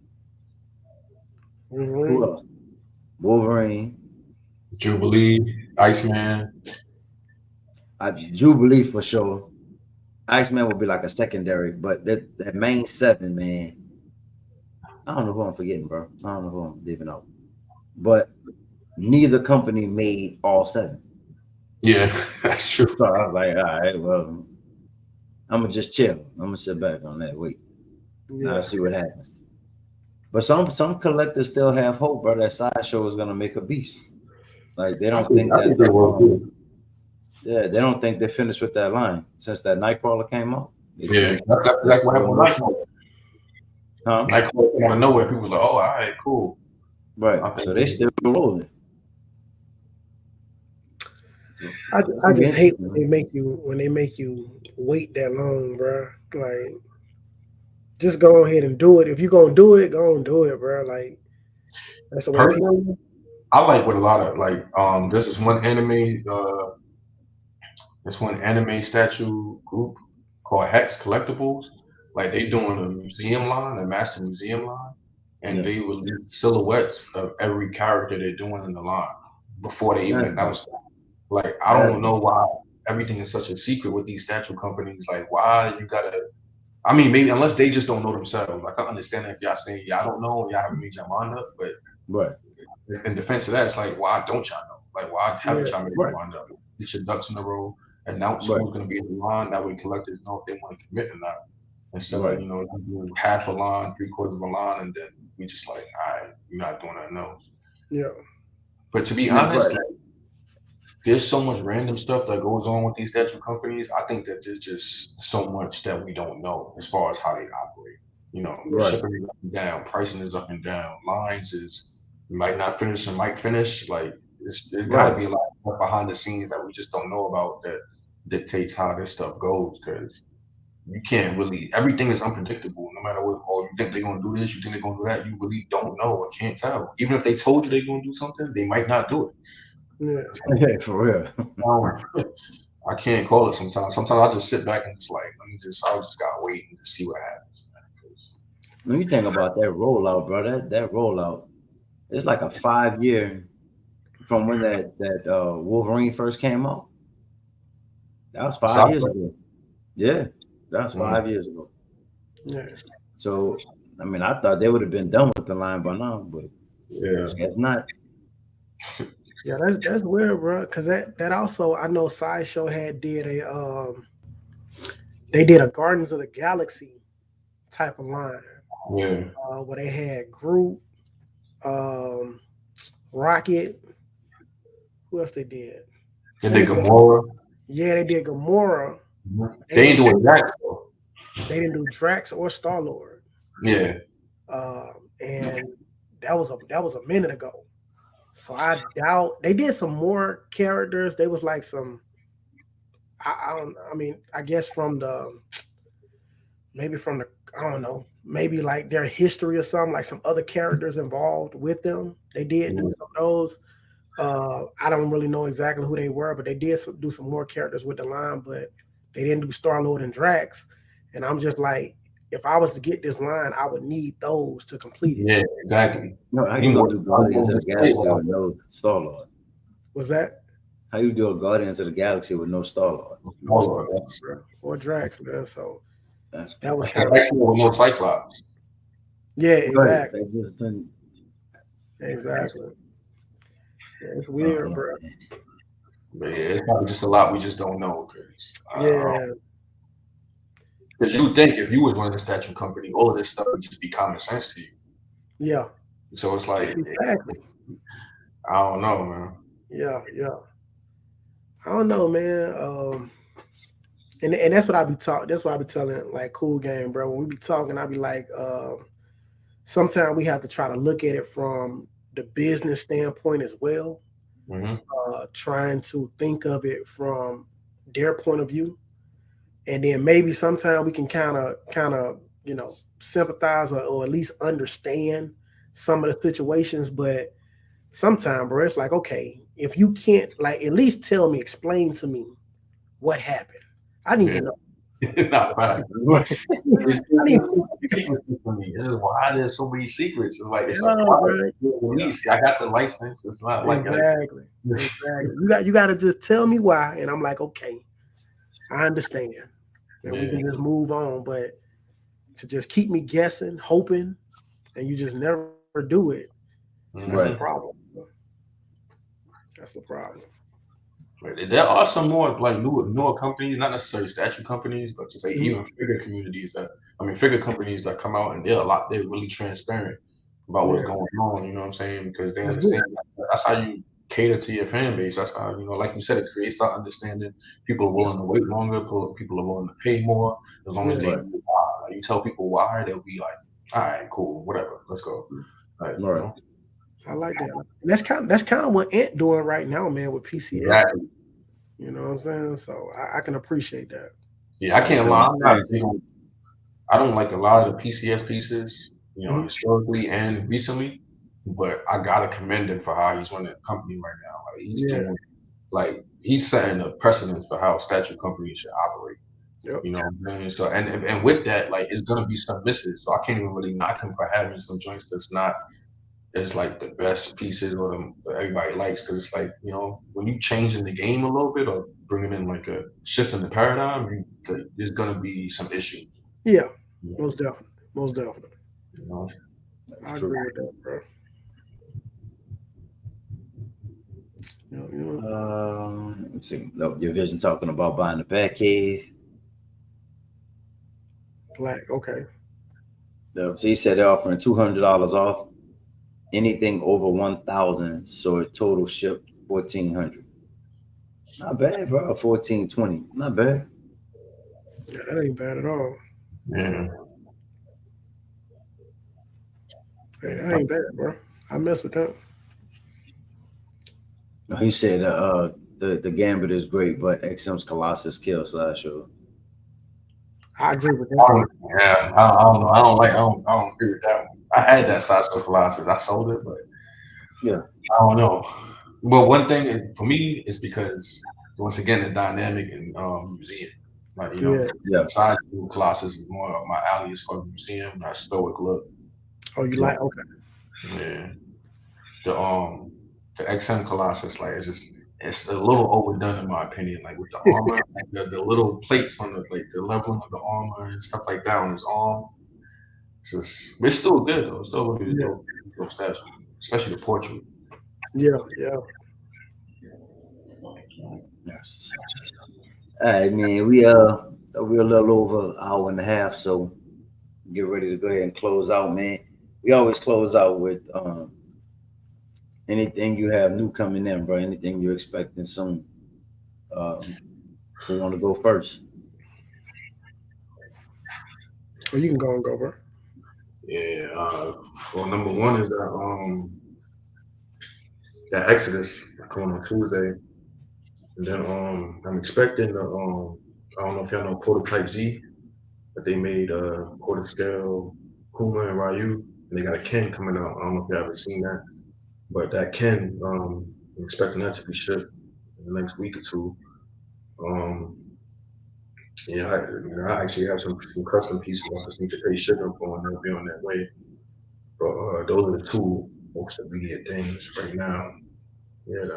Wolverine. Who else? Wolverine. Jubilee, Iceman. Jubilee for sure. Iceman would be like a secondary, but that main 7, man. I don't know who I'm forgetting, bro. I don't know who I'm leaving out. But neither company made all 7. Yeah, that's true. So I was like, all right, well, I'm gonna just chill. I'm gonna sit back on that. Wait, I'll see what happens. But some collectors still have hope, bro. That Sideshow is gonna make a beast. Like they don't think that. Yeah, they don't think they're finished with that line since that Nightcrawler came out. Yeah, that's what happened with Nightcrawler. Huh? Nightcrawler came out of nowhere. People were like, oh, all right, cool. Right. So they still rolling. I just hate when they make you wait that long, bro. Like, just go ahead and do it. If you're gonna do it, go and do it, bro. Like, that's the way. Personally, I like what a lot of like. This is one anime. This one anime statue group called Hex Collectibles. Like they doing a museum line, a master museum line, and they release silhouettes of every character they're doing in the line before they even announce it. Like I don't know why everything is such a secret with these statue companies. Like why you gotta? I mean, maybe unless they just don't know themselves. Like I understand if y'all saying y'all don't know, y'all haven't made your mind up, but in defense of that, it's like why don't y'all know? Like why haven't y'all made your mind up? Get your ducks in a row. Announce who's going to be in the line. That way, collectors know if they want to commit or not. Instead of doing half a line, 3/4 of a line, and then we just like, all right, you're not doing nothing else. Yeah. But to be honest, there's so much random stuff that goes on with these statue companies. I think that there's just so much that we don't know as far as how they operate. Shipping is up and down, pricing is up and down, lines is might not finish and might finish. Like there's got to be a lot of behind the scenes that we just don't know about that dictates how this stuff goes, because you can't really, everything is unpredictable no matter what. Oh, you think they're going to do this, you think they're going to do that, you really don't know or can't tell. Even if they told you they're going to do something, they might not do it. Yeah, for real. I can't call it sometimes. Sometimes I just sit back and just like, I just gotta wait and just see what happens. When you think about that rollout, bro, that rollout, it's like a 5-year from when that Wolverine first came out. That was 5 years ago. Yeah. That's 5 years ago. Yeah. So, I mean, I thought they would have been done with the line by now, but Yeah. guess not. Yeah, that's weird, bro. Cause that also I know Sideshow had did a they did a Guardians of the Galaxy type of line Yeah. where they had Groot, um, Rocket. Who else they did? Then they Gamora. Yeah, they did Gamora. They ain't doing that though. They didn't do Drax or Star Lord. Yeah. And that was a minute ago. So I doubt they did some more characters. They was like some. I don't. I mean, I guess from the maybe from the I don't know, maybe like their history or something, like some other characters involved with them. They did do some of those. I don't really know exactly who they were, but they did do some more characters with the line, but they didn't do Star Lord and Drax. And I'm just like, if I was to get this line, I would need those to complete it. Yeah, exactly. No, how you gonna do Guardians of the Galaxy with no Star Lord? Was that? How you do a Guardians of the Galaxy with no Star Lord? Or Drax, man. So That's that was kind of actually with no Cyclops. Yeah, exactly. They just didn't. Exactly. Yeah, it's weird, bro. Yeah, it's probably just a lot we just don't know. Yeah. Because you would think if you was running a statue company, all of this stuff would just be common sense to you. Yeah. So it's like, exactly. I don't know, man. Yeah. I don't know, man. And that's what I be talking. That's what I be telling like Cool Game, bro. When we be talking, I be like, sometimes we have to try to look at it from the business standpoint as well. Trying to think of it from their point of view, and then maybe sometimes we can kind of sympathize or at least understand some of the situations. But sometimes, bro, it's like, okay, if you can't like at least tell me, explain to me what happened. I need to know. Not bad. Why there's so many secrets? It's like it's release. I got the license. It's not like exactly. You got to just tell me why, and I'm like, okay, I understand, and we can just move on. But to just keep me guessing, hoping, and you just never do it, that's a problem. That's a problem. There are some more like newer companies, not necessarily statue companies, but just like even figure communities figure companies that come out and they're really transparent about what's going on. You know what I'm saying? Because they understand that's how you cater to your fan base. That's how, like you said, it creates that understanding. People are willing to wait longer. People are willing to pay more as long as they know why. Like, you tell people why, they'll be like, all right, cool, whatever, let's go. Like, right. I like that. And that's kind of what Ant doing right now, man, with PCS. Exactly. You know what I'm saying? So I can appreciate that. Yeah, I can't lie. I don't like a lot of the PCS pieces, historically and recently, but I gotta commend him for how he's running the company right now. Like he's doing, like he's setting a precedence for how statue companies should operate. Yep. You know what I'm saying? So and with that, like it's gonna be some misses. So I can't even really knock him for having some joints that's not as like the best pieces or that everybody likes, because it's like, when you changing the game a little bit or bringing in like a shift in the paradigm, there's gonna be some issues. Yeah, most definitely. I agree with that, bro. Let's see. Your Vision talking about buying the Batcave. Black, okay. So he said they're offering $200 off anything over 1,000, so a total ship 1,400. Not bad, bro. 1,420. Not bad. Yeah, that ain't bad at all. Yeah. Hey, that ain't bad, bro. I mess with that. He said the Gambit is great, but XM's Colossus kills Sideshow. I agree with that. Yeah, I don't know. I don't agree with that one. I had that Sideshow Colossus. I sold it, but I don't know. But one thing for me is because once again the dynamic and museum. Like, Sideshow Colossus is more of my alley as far as museum, that stoic look. Oh, you like? Okay. Yeah. The XM Colossus, like, it's just it's a little overdone in my opinion. Like with the armor, like the little plates on the like the leveling of the armor and stuff like that on his arm. It's still good though. It's still really Yeah. dope statue, especially the portrait. Yeah, yeah. Yes. All right, man. We're a little over an hour and a half, so get ready to go ahead and close out, man. We always close out with anything you have new coming in, bro. Anything you're expecting soon. Who want to go first? Well, you can go and go, bro. Yeah. Well, number one is that Exodus coming on Tuesday, and then I'm expecting the I don't know if y'all know Prototype Z, but they made quarter scale Kuma and Ryu, and they got a Ken coming out. I don't know if y'all ever seen that, but that Ken, I'm expecting that to be shipped in the next week or two. I actually have some custom pieces I just need to pay shipping for, and they'll be on their way. But those are the two most immediate things right now. Yeah.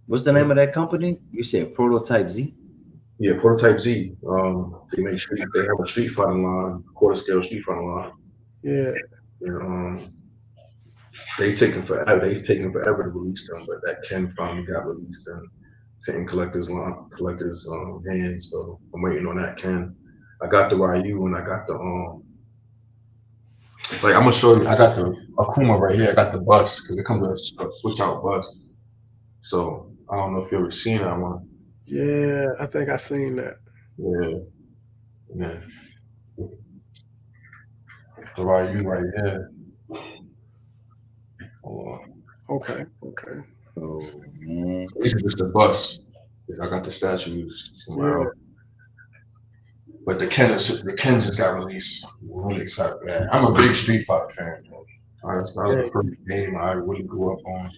What's the name of that company? You said Prototype Z? Yeah, Prototype Z. They make sure they have a Street Fighter line, quarter scale Street Fighter line. Yeah. And they've taken forever to release them, but that Ken finally got released in collectors' hands. So I'm waiting on that Ken. I got the Ryu and I got the like I'm gonna show you. I got the Akuma right here. I got the bus because it comes with a switch out bus. So I don't know if you ever seen that one. Yeah, I think I seen that. Yeah. The Ryu right here. Hold on. Okay. Oh man. These are just the bus. I got the statues somewhere else. But the Ken just got released. I'm really excited for that. I'm a big Street Fighter fan. That was the first game I really grew up on.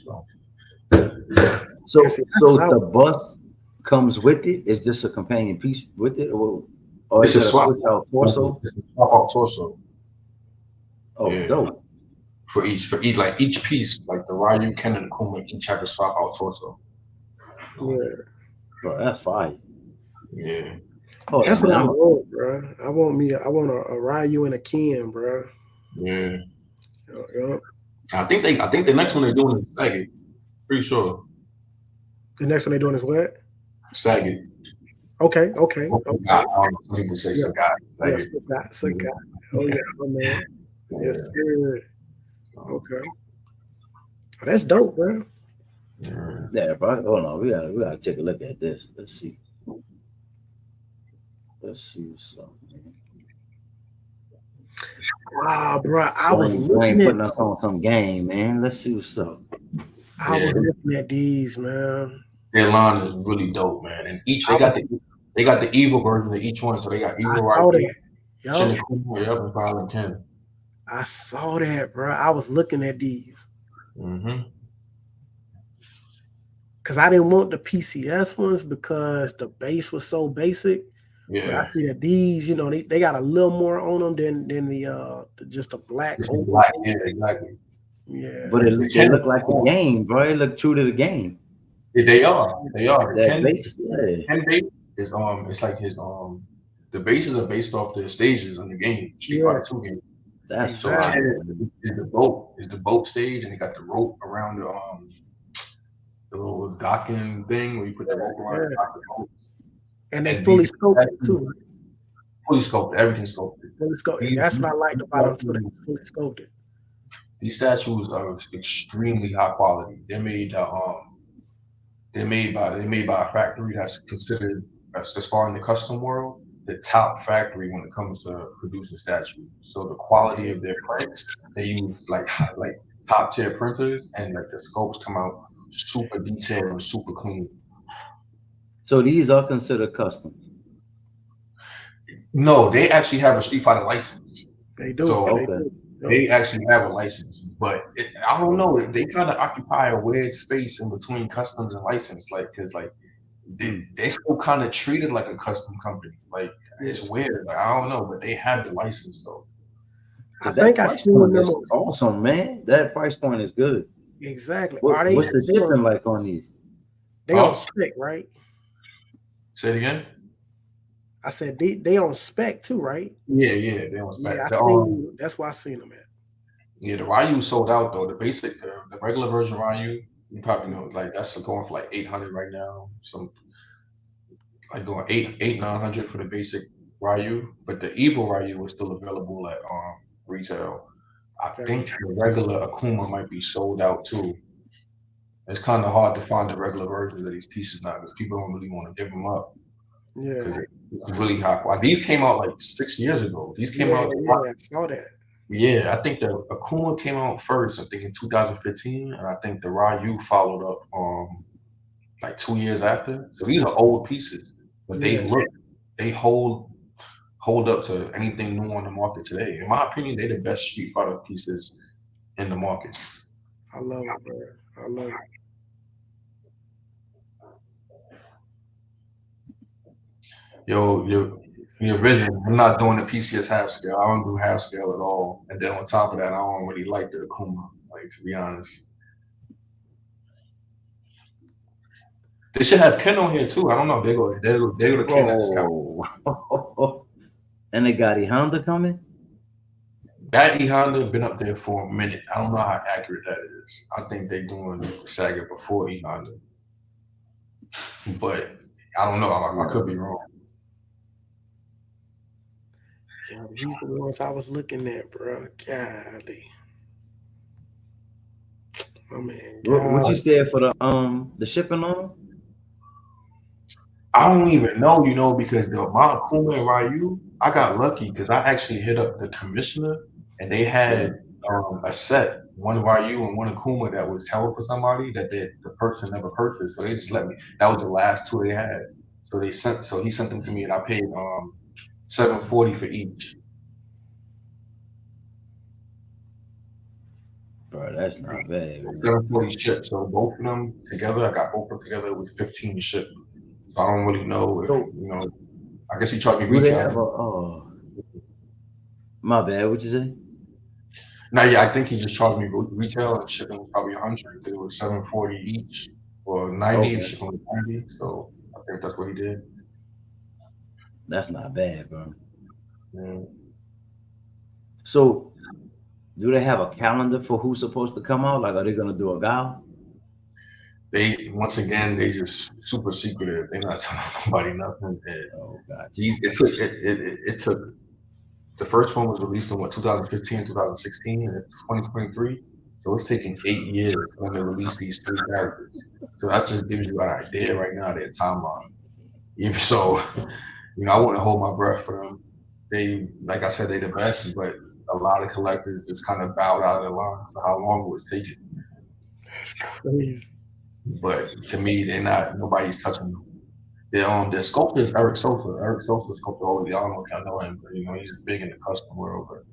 So the bus comes with it? Is this a companion piece with it, or it's is a it swap out torso? It's a swap out torso. Oh, Yeah. dope. For each piece, like the Ryu, Ken, and Kuma each have to swap out torso. Yeah. Bro, that's fine. Yeah. Oh, That's what I want, bro. I want a Ryu and a Ken, bro. Yeah. Yeah. I think the next one they're doing is Saget. Pretty sure. The next one they're doing is what? Saget. Okay. Some people say Sagat. Yes, Sagat. Oh yeah, man. Yes, sir. Okay. Oh, that's dope, bro. Yeah, bro. Hold on. We gotta take a look at this. Let's see what's up. Wow, bro. I was putting looking us on some game, man. Let's see what's up. I was looking at these, man. Their line is really dope, man. And they got the evil version of each one. So they got evil Ryu, and Violent Ken. I saw that, bro. I was looking at these. Because I didn't want the PCS ones because the base was so basic. Yeah. But I see that these, they got a little more on them than the just a black. Black. Yeah, exactly. Yeah. But it look like the game, bro. It look true to the game. Yeah, they are. That base, Ken base is it's like his the bases are based off the stages in the game. Street Fighter 2 game. That's so is the boat stage, and they got the rope around the little docking thing where you put the rope around the boat. And they fully scoped it too. Fully scoped, everything sculpted. Fully sculpted. That's what I liked about them too. They fully sculpted. These statues are extremely high quality. They're made by a factory that's considered, as far in the custom world, the top factory when it comes to producing statues. So the quality of their prints, they use like top tier printers, and like the sculpts come out super detailed and super clean. So these are considered customs? No, they actually have a Street Fighter license. They do. So they actually have a license, but I don't know. They kind of occupy a weird space in between customs and license, because they still kind of treated like a custom company. Like it's weird. Like I don't know, but they have the license though. I think I still remember. Awesome, man. That price point is good. Exactly. What's the difference like on these? They on spec, right? Say it again. I said they on spec too, right? Yeah, they was Yeah, back. I think that's why I seen them at. Yeah, the Ryu sold out though. The basic, the regular version Ryu, you probably know, like that's going for like 800 right now. Some like going 900 for the basic Ryu, but the Evil Ryu is still available at retail. I Okay. think the regular Akuma might be sold out too. It's kind of hard to find the regular versions of these pieces now because people don't really want to give them up because Yeah. it's really hot. Well, these came out like 6 years ago. These came Yeah, out. I saw that. Yeah, I think the Akuma came out first, I think in 2015, and I think the Ryu followed up like 2 years after. So these are old pieces, but Yeah. they hold up to anything new on the market today. In my opinion, they're the best Street Fighter pieces in the market. I love it, bro. I love it. Yo, your vision. I'm not doing the PCS half scale. I don't do half scale at all. And then on top of that, I don't really like the Akuma, like to be honest. They should have Ken on here too. I don't know. They go to Ken that just got. Oh, and they got E Honda coming. That E Honda been up there for a minute. I don't know how accurate that is. I think they doing Saga before E Honda, but I don't know. I could be wrong. Yeah, these the ones I was looking at, bro. Golly. Oh man. What you said for the shipping on them? I don't even know, because the amount of Akuma and Ryu, I got lucky because I actually hit up the commissioner and they had a set, one Ryu and one Akuma that was held for somebody that the person never purchased. So they just let me. That was the last two they had. So he sent them to me and I paid $740 for each. Bro, that's not bad. Man. $740 shipped. So both of them together, I got both of them together. It was $15 to ship. So I don't really know if I guess he charged me retail. My bad. What you say? No, yeah, I think he just charged me retail and shipping was probably $100 because it was $740 each or $90 shipping was $90. So I think that's what he did. That's not bad, bro. Yeah. So, do they have a calendar for who's supposed to come out? Like, are they gonna do a Gao? They just super secretive. They're not telling nobody nothing. Oh God! It took. The first one was released in 2015, 2016, and 2023. So it's taking 8 years for them to release these 3 characters. So that just gives you an idea right now their timeline. Even so, I wouldn't hold my breath for them. They, like I said, they're the best, but a lot of collectors just kind of bowed out of the line for how long it was taking. That's crazy. But to me, they're not. Nobody's touching them. Their sculptor is Eric Sosa. Eric Sosa sculpted all the. I don't know if y'all know him, but he's big in the custom world. But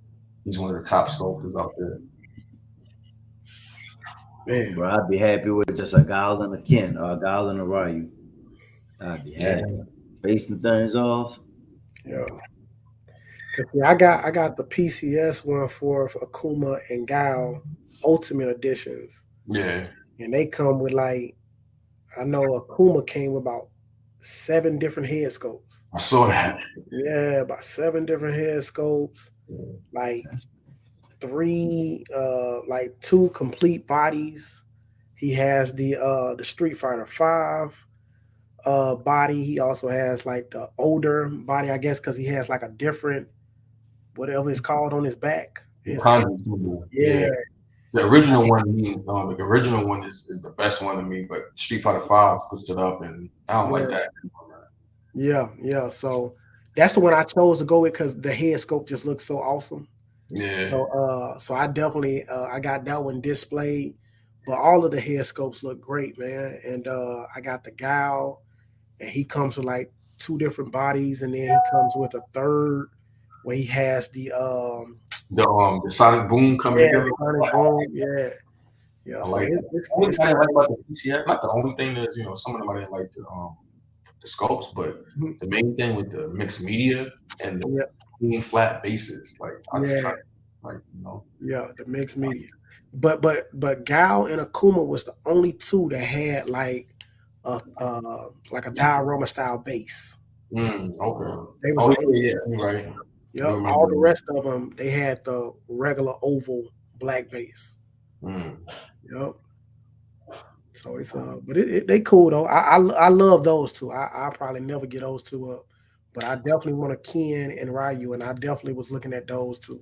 he's one of the top sculptors out there. Man, bro, I'd be happy with just a Gao and a Ken or a Gao and a Ryu. I'd be happy. Facing things off. Yeah. I got the PCS one for Akuma and Gao Ultimate Editions. Yeah. And they come with I know Akuma came with about 7 different head sculpts. I saw that. Yeah, about 7 different head sculpts, like 2 complete bodies. He has the Street Fighter 5 body. He also has the older body, I guess, because he has a different whatever it's called on his back. Yeah. The original one is the best one to me, but Street Fighter 5 pushed it up, and I don't like that. Yeah. So that's the one I chose to go with because the head sculpt just looks so awesome. Yeah. So I definitely I got that one displayed, but all of the head sculpts look great, man. And I got the Gao, and he comes with 2 different bodies, and then he comes with a third where he has the Sonic Boom coming together. Sonic Boom, yeah. I like that. The only thing I like about the PCS, not the only thing is some of them I didn't like the sculpts, but the main thing with the mixed media and the clean flat bases, the mixed media. But Gao and Akuma was the only 2 that had like a diorama style base. Okay. They was Oh the yeah, only. yeah, you're right. I do Yep. All remember the that. rest of them, they had the regular oval black base. Mm. Yep. So it's but they cool though. I love those two. I'll probably never get those two up, but I definitely want a Ken and Ryu, and I definitely was looking at those two.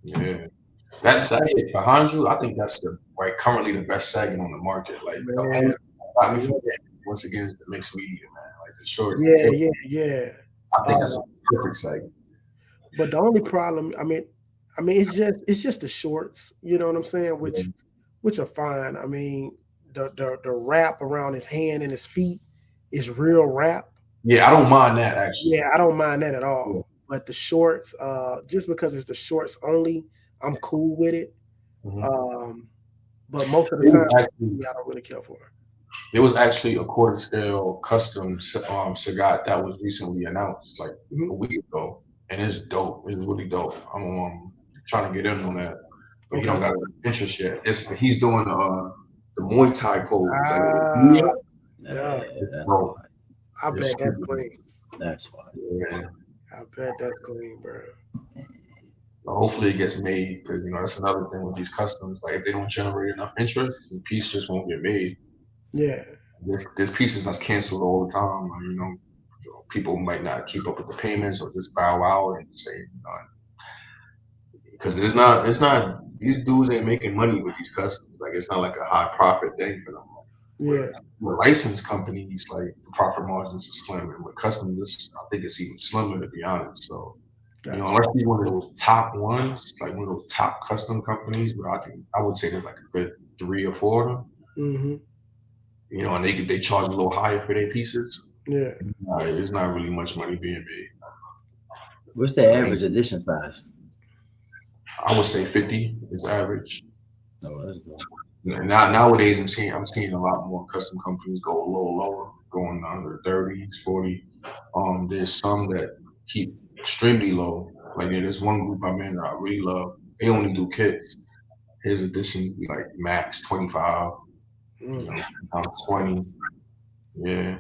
Yeah. So That Sagan behind you, I think that's the currently the best Sagan on the market. Like the only man, thing that got me from yeah, getting it, once again, is the mixed media, man. Like the short, yeah, yeah, yeah. I think that's a perfect Sagan. But the only problem, I mean, it's just the shorts. You know what I'm saying? Which are fine. I mean, the wrap around his hand and his feet is real wrap. Yeah, I don't mind that actually. Yeah, I don't mind that at Yeah. all. But the shorts, just because it's the shorts only, I'm cool with it. Mhm. Um, but most of the It was time, actually I don't really care for it. There was actually a quarter scale custom Sagat that was recently announced like a Mhm. week ago, and it's dope. It's really dope. I'm trying to get in on that, but he Okay. don't got interest yet. He's doing the Muay Thai pose. Like, Ah, yeah, yeah. That's bro, fine. I it's bet that's stupid. clean. That's fine. Yeah. I bet that's clean, bro. Hopefully it gets made because that's another thing with these customs. Like if they don't generate enough interest, the piece just won't get made. Yeah. There's pieces that's canceled all the time. People might not keep up with the payments or just bow out and say, because it's not these dudes ain't making money with these customs. Like it's not like a high profit thing for them. Yeah. With licensed companies, like the profit margins are slim, and with customs, I think it's even slimmer to be honest. So Gotcha. unless you're one of those top ones, like one of those top custom companies, but I would say there's like a good 3 or 4 of them. Mm-hmm. And they charge a little higher for their pieces. Yeah. There's not really much money being made. What's the average edition size? I would say 50 is average. Oh, that's dope. Nowadays, I'm seeing a lot more custom companies go a little lower, going under 30s, 40. There's some that keep extremely low. Like there's one group I'm in that I really love. They only do kits. His edition be like max 25, Mm. down 20. Yeah.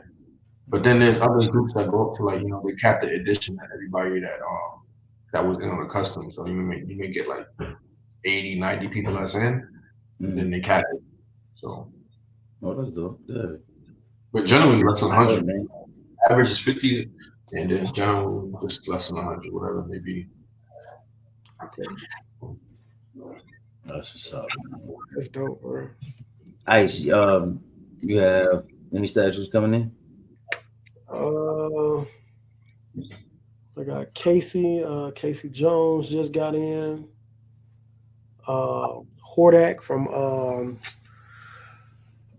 But then there's other groups that go up to they cap the edition that everybody that was in on the custom. So you may get like 80, 90 people that's in, and then they cap it. So, Oh, that's dope. Yeah. but generally less than Hey, 100. man. Average is 50, and then generally just less than 100, whatever it may be. Okay. That's what's up. That's dope, bro. Ice, you have any statues coming in? Uh, I got Casey. Casey Jones just got in. Hordak from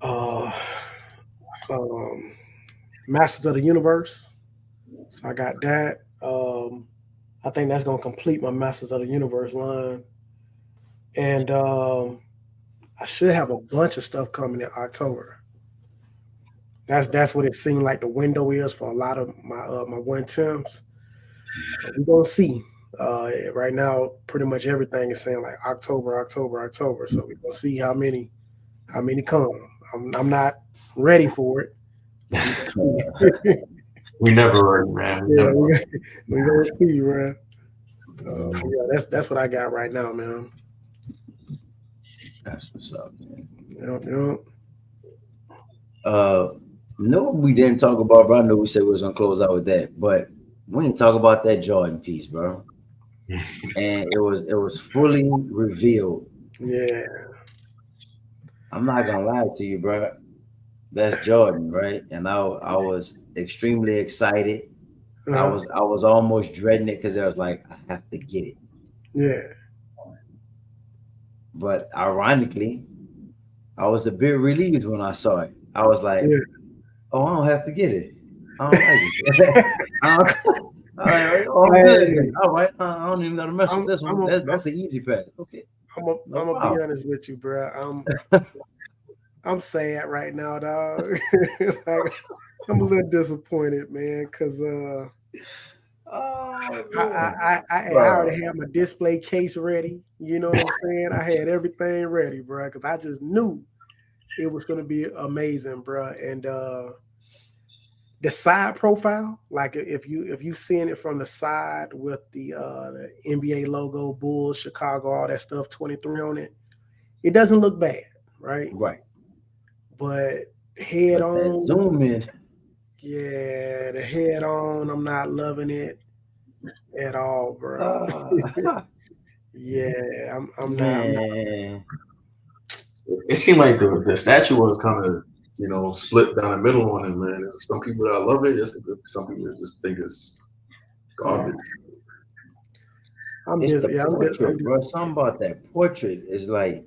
uh, um, Masters of the Universe. So I got that. I think that's gonna complete my Masters of the Universe line, and I should have a bunch of stuff coming in October. That's what it seemed like the window is for a lot of my 110s. So we're gonna see. Right now, pretty much everything is saying like October, October, October. So we're gonna see how many come. I'm not ready for it. We never ready, man. Yeah, we're gonna see, man. Yeah, that's what I got right now, man. That's what's up, man. Yep. No, we didn't talk about, bro. I know we said we was gonna close out with that, but we didn't talk about that Jordan piece, bro. And it was fully revealed. Yeah. I'm not gonna lie to you, bro. That's Jordan, right? And I was extremely excited. I Uh-huh. was almost dreading it because I was like, I have to get it. Yeah. But ironically, I was a bit relieved when I saw it. I was like, Yeah. oh, I don't have to get it. I don't like it. I don't, I'm good. Hey, All right, I don't even gotta mess with I'm this I'm one. a, That's an easy pass. Okay, no I'm gonna be problem. honest with you, bro. I'm sad right now, dog. Like, I'm a little disappointed, man, because Oh I, man, I, I, I bro. already had my display case ready. You know what I'm saying? I had everything ready, bro, because I just knew it was gonna be amazing, bro. And the side profile, like if you seeing it from the side with the NBA logo, Bulls, Chicago, all that stuff, 23 on it, it doesn't look bad, right? Right. But head But that on, zoom in, yeah, the head on, I'm not loving it at all, bro. Yeah, I'm not. man. It seemed like the statue was kind of split down the middle on it, man. There's some people that love it. Some people that just think it's garbage. I'm It's just, the yeah, portrait, bro. Something about that portrait is like,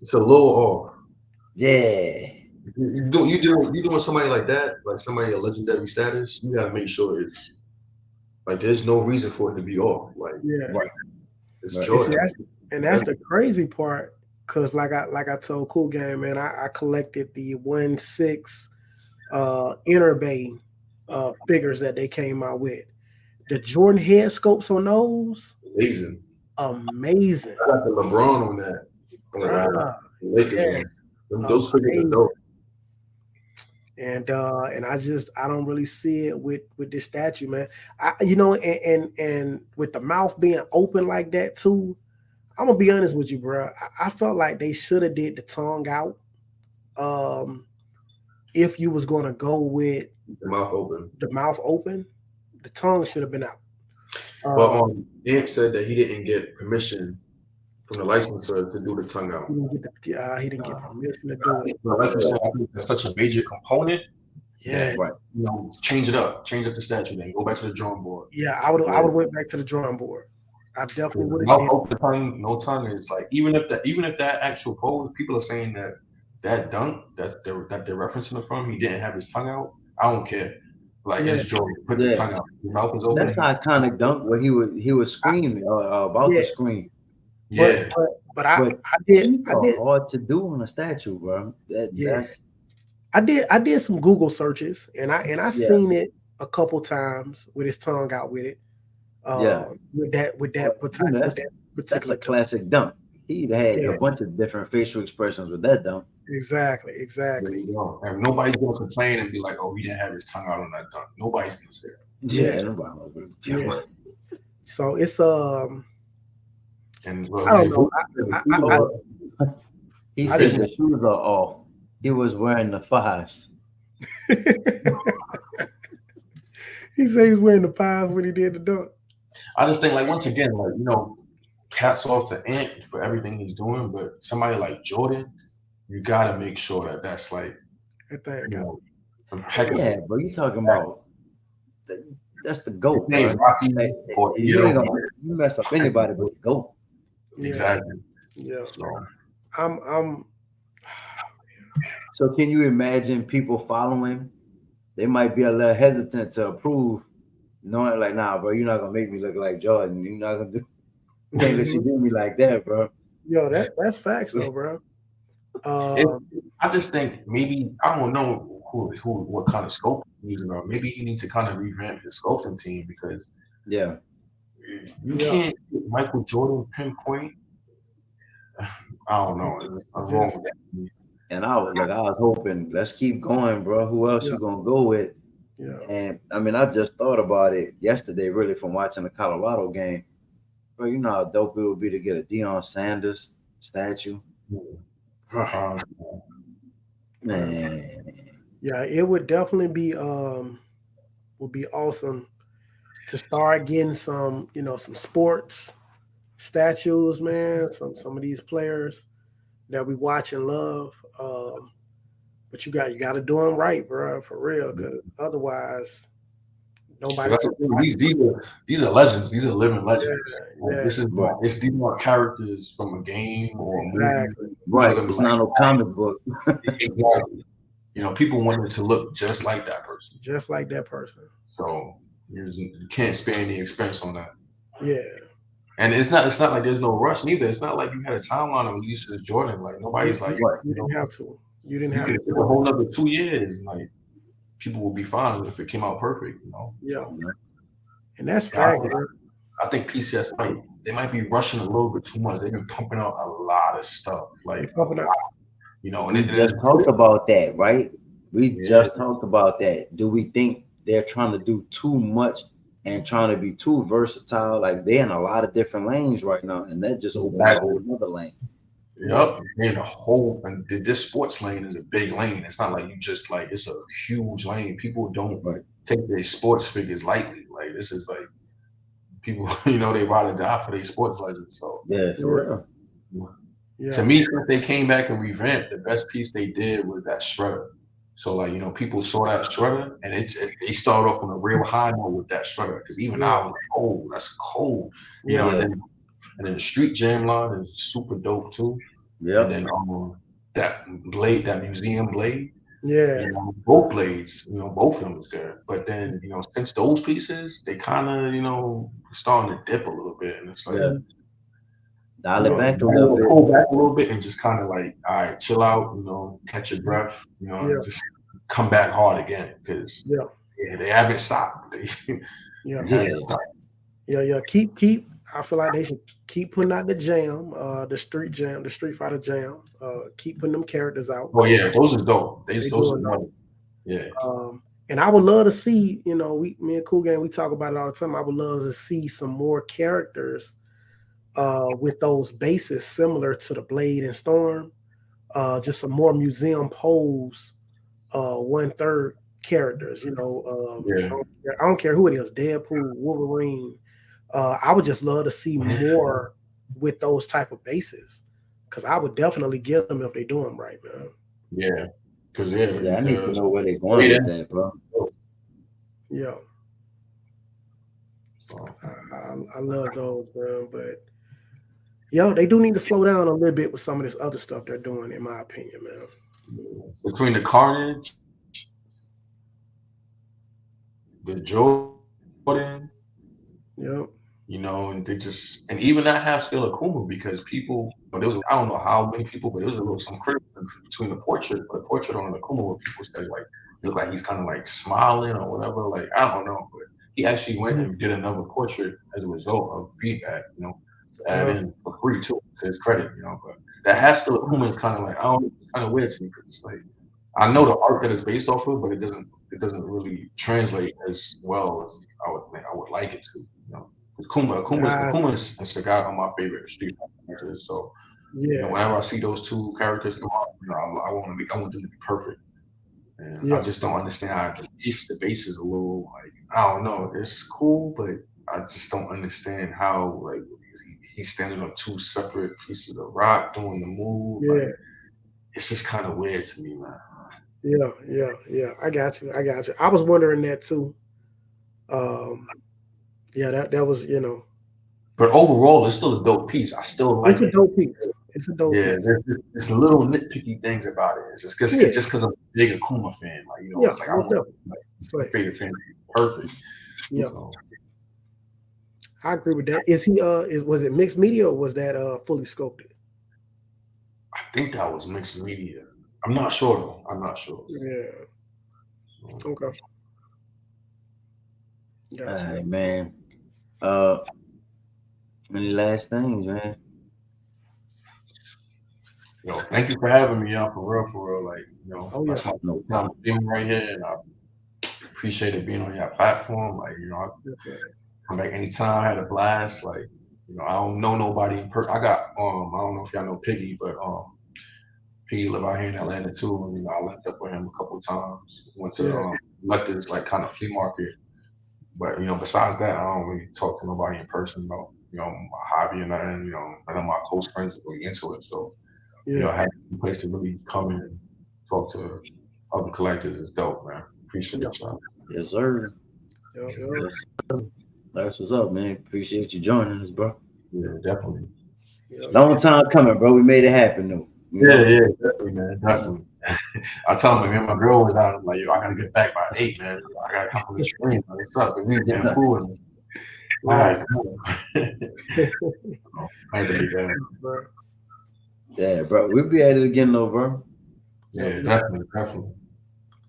It's a little off. yeah. You doing somebody like that, like somebody of legendary status. You gotta make sure it's like there's no reason for it to be off. Like yeah. Right. it's Right. Jordan. That's the crazy part, cause like I told Cool Game, man, I collected the 1/6 Inner Bay figures that they came out with. The Jordan head scopes on those, Amazing. amazing. I got the LeBron on that. Bruh, Lakers yes. one. Those figures are dope. And I don't really see it with this statue, man. And with the mouth being open like that too, I'm gonna be honest with you, bro. I felt like they should have did the tongue out. If you was gonna go with The mouth open. the tongue should have been out. But Ant said that he didn't get permission from the licensor to do the tongue out. He didn't get permission to do it. But like you said, I think that's such a major component. Yeah, Right. Change it up, change up the statue, then go back to the drawing board. yeah. I would went back to the drawing board. I definitely would have. No tongue is like even if that actual pose, people are saying that dunk that they're referencing it from, he didn't have his tongue out. I don't care. Like it's Jordan, put the tongue out. Your mouth is open. That's the iconic dunk where he was screaming about to scream. Yeah. But I did hard to do on a statue, bro. I did some Google searches and I seen it a couple times with his tongue out with it. With that particular that's a classic dunk. He had a bunch of different facial expressions with that dunk. Exactly. And nobody's gonna complain and be like, "Oh, he didn't have his tongue out on that dunk." Nobody's gonna say that. Yeah, nobody. Yeah. So it's And I don't know. He said the shoes are off. He was wearing the 5s. He said he was wearing the 5s when he did the dunk. I just think, like, once again, like, hats off to Ant for everything he's doing, but somebody like Jordan, you gotta make sure that that's like, impeccable. Yeah, but you talking about that's the GOAT. Rocky, you mess up anybody but the GOAT. Exactly. Yeah. So, So can you imagine people following? They might be a little hesitant to approve, knowing like, nah, bro, you're not gonna make me look like Jordan. You're not gonna can't let you do me like that, bro. Yo, that's facts though, bro. I just think maybe I don't know what kind of scope he's using, or maybe he needs to kind of revamp his sculpting team because you can't get Michael Jordan pinpoint. I don't know. I'm wrong with that. And I was hoping, let's keep going, bro. Who else you gonna go with? Yeah. And I mean, I just thought about it yesterday, really, from watching the Colorado game. Bro, you know how dope it would be to get a Deion Sanders statue. Man. Yeah, it would definitely be awesome to start getting some, some sports statues, man. Some of these players that we watch and love. But you got to do them right, bro, for real, because otherwise nobody. These are legends. These are living legends. Yeah. These are characters from a game or a movie. Right. It's not no comic book. Exactly. People wanted to look just like that person. Just like that person. So you can't spare any expense on that. Yeah. And it's not like there's no rush neither. It's not like you had a timeline of releases Jordan. Like nobody's like you didn't have to. You didn't have to. to. A whole another 2 years. Like people will be fine if it came out perfect. Yeah. And that's fact. I think PCS might be rushing a little bit too much. They've been pumping out a lot of stuff. Like You know, We just talked about that, right? We Yeah. just talked about that. Do we think they're trying to do too much and trying to be too versatile? Like they're in a lot of different lanes right now, and that just opened a whole other lane. Yep, in the whole, and this sports lane is a big lane. It's not like you just like it's a huge lane. People don't Right. take their sports figures lightly. Like this is like people, you know, they ride or die for their sports legends. So Yeah, for real. Yeah. to me, since they came back and revamped, the best piece they did was that shredder. So like, you know, people saw that shredder and they started off on a real high note with that shredder. Because even now I'm like, oh, that's cold. You know, Yeah. and then the street jam line is super dope too. Yeah. And then that blade, that museum blade. Yeah. You know, both blades, you know, both of them is good. But then, you know, since those pieces, they kind of, you know, starting to dip a little bit. And it's like, dial it back a you little know, bit. pull back a little bit and just kind of like, all right, chill out, you know, catch your breath, you know, and just come back hard again. Because they haven't stopped. Keep. I feel like they should keep putting out the jam, the street fighter jam. Keep putting them characters out. Oh yeah, those are dope. Those are dope. Yeah. And I would love to see, you know, me and Cool Gang, we talk about it all the time. I would love to see some more characters with those bases similar to the Blade and Storm. Just some more museum pose, 1/3 characters, you know. I don't care who it is, Deadpool, Wolverine. I would just love to see more with those type of bases, because I would definitely get them if they do them right, man. Yeah, because I need to know where they're going with that, bro. Yeah, I love those, man. But they do need to slow down a little bit with some of this other stuff they're doing, in my opinion, man. Between the Carnage, the Jordan, you know, and they just, and even that half scale of Akuma, because people, there was, I don't know how many people, but there was a little some criticism between the portrait on Akuma, where people said like, look like he's kind of like smiling or whatever. Like, I don't know, but he actually went and did another portrait as a result of feedback, you know, to add in for free too, to his credit, you know. But that half scale of Akuma is kind of like, I don't know, it's kind of weird to me, because it's like, I know the art that it's based off of, but it doesn't really translate as well as I would like it to, you know. Akuma and Sagat are my favorite street characters. So you know, whenever I see those two characters come out, you know, I want them to be perfect. And I just don't understand how the base is a little like, I don't know, it's cool, but I just don't understand how like he's standing on two separate pieces of rock doing the move. Like, it's just kind of weird to me, man. Yeah. I got you. I was wondering that too. That was, you know. But overall, it's still a dope piece. I still like it. It's a dope piece. There's little nitpicky things about it. It's just because I'm a big Akuma fan. Like, you know, it's like I want my favorite fan to be perfect. Yeah. So. I agree with that. Is he was it mixed media or was that fully sculpted? I think that was mixed media. I'm not sure though. Yeah. Okay. Gotcha. All right, man. Any last things, man? Yo, thank you for having me, y'all. For real. Like, you know, that's my time being right here, and I appreciate it being on your platform. Like, you know, I come back anytime. I had a blast. Like, you know, I don't know nobody in person. I got I don't know if y'all know Piggy, but Piggy live out here in Atlanta too, and you know, I linked up with him a couple of times. Went to Lecter's like kind of flea market, but you know, besides that, I don't really talk to nobody in person about, you know, my hobby or nothing. You know, none of my close friends are really into it, so you know, having a place to really come in and talk to other collectors is dope, man. Appreciate it, y'all. Yes, sir. Yes, sir. That's what's up, man. Appreciate you joining us, bro. Yeah, definitely. Long time coming, bro. We made it happen, though. Yeah, definitely, man. Definitely. I tell him, man, my girl was out. I'm like, yo, I gotta get back by 8, man. I gotta come on the stream. What's up? We getting food. All right, cool. I had to be there. Yeah, bro. We'll be at it again, though, bro. Yeah, definitely.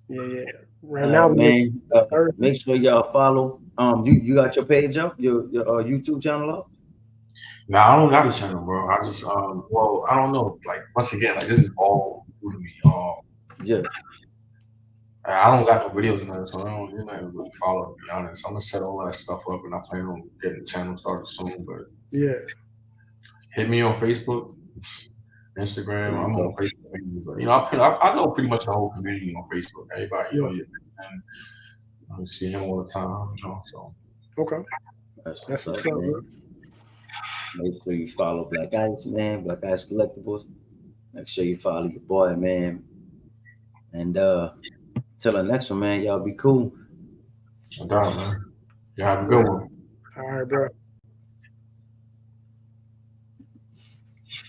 Yeah. Right now, man. Make sure y'all follow. You got your page up, your YouTube channel up? No, I don't got a channel, bro. I just well, I don't know. Like, once again, like, this is all new to me. Yeah. I don't got no videos or nothing, so I don't really follow, to be honest. I'm gonna set all that stuff up, and I plan on getting the channel started soon. But Yeah. hit me on Facebook, Instagram. I'm Okay. on Facebook, but I know pretty much the whole community on Facebook. Everybody, and I see him all the time, So Okay. That's That's what's what's up, up, man. bro. Make sure you follow Black Ice, man. Black Ice Collectibles. Make sure you follow your boy, man. And till the next one, man. Y'all be cool. No doubt, man. You have a good one. All right, bro.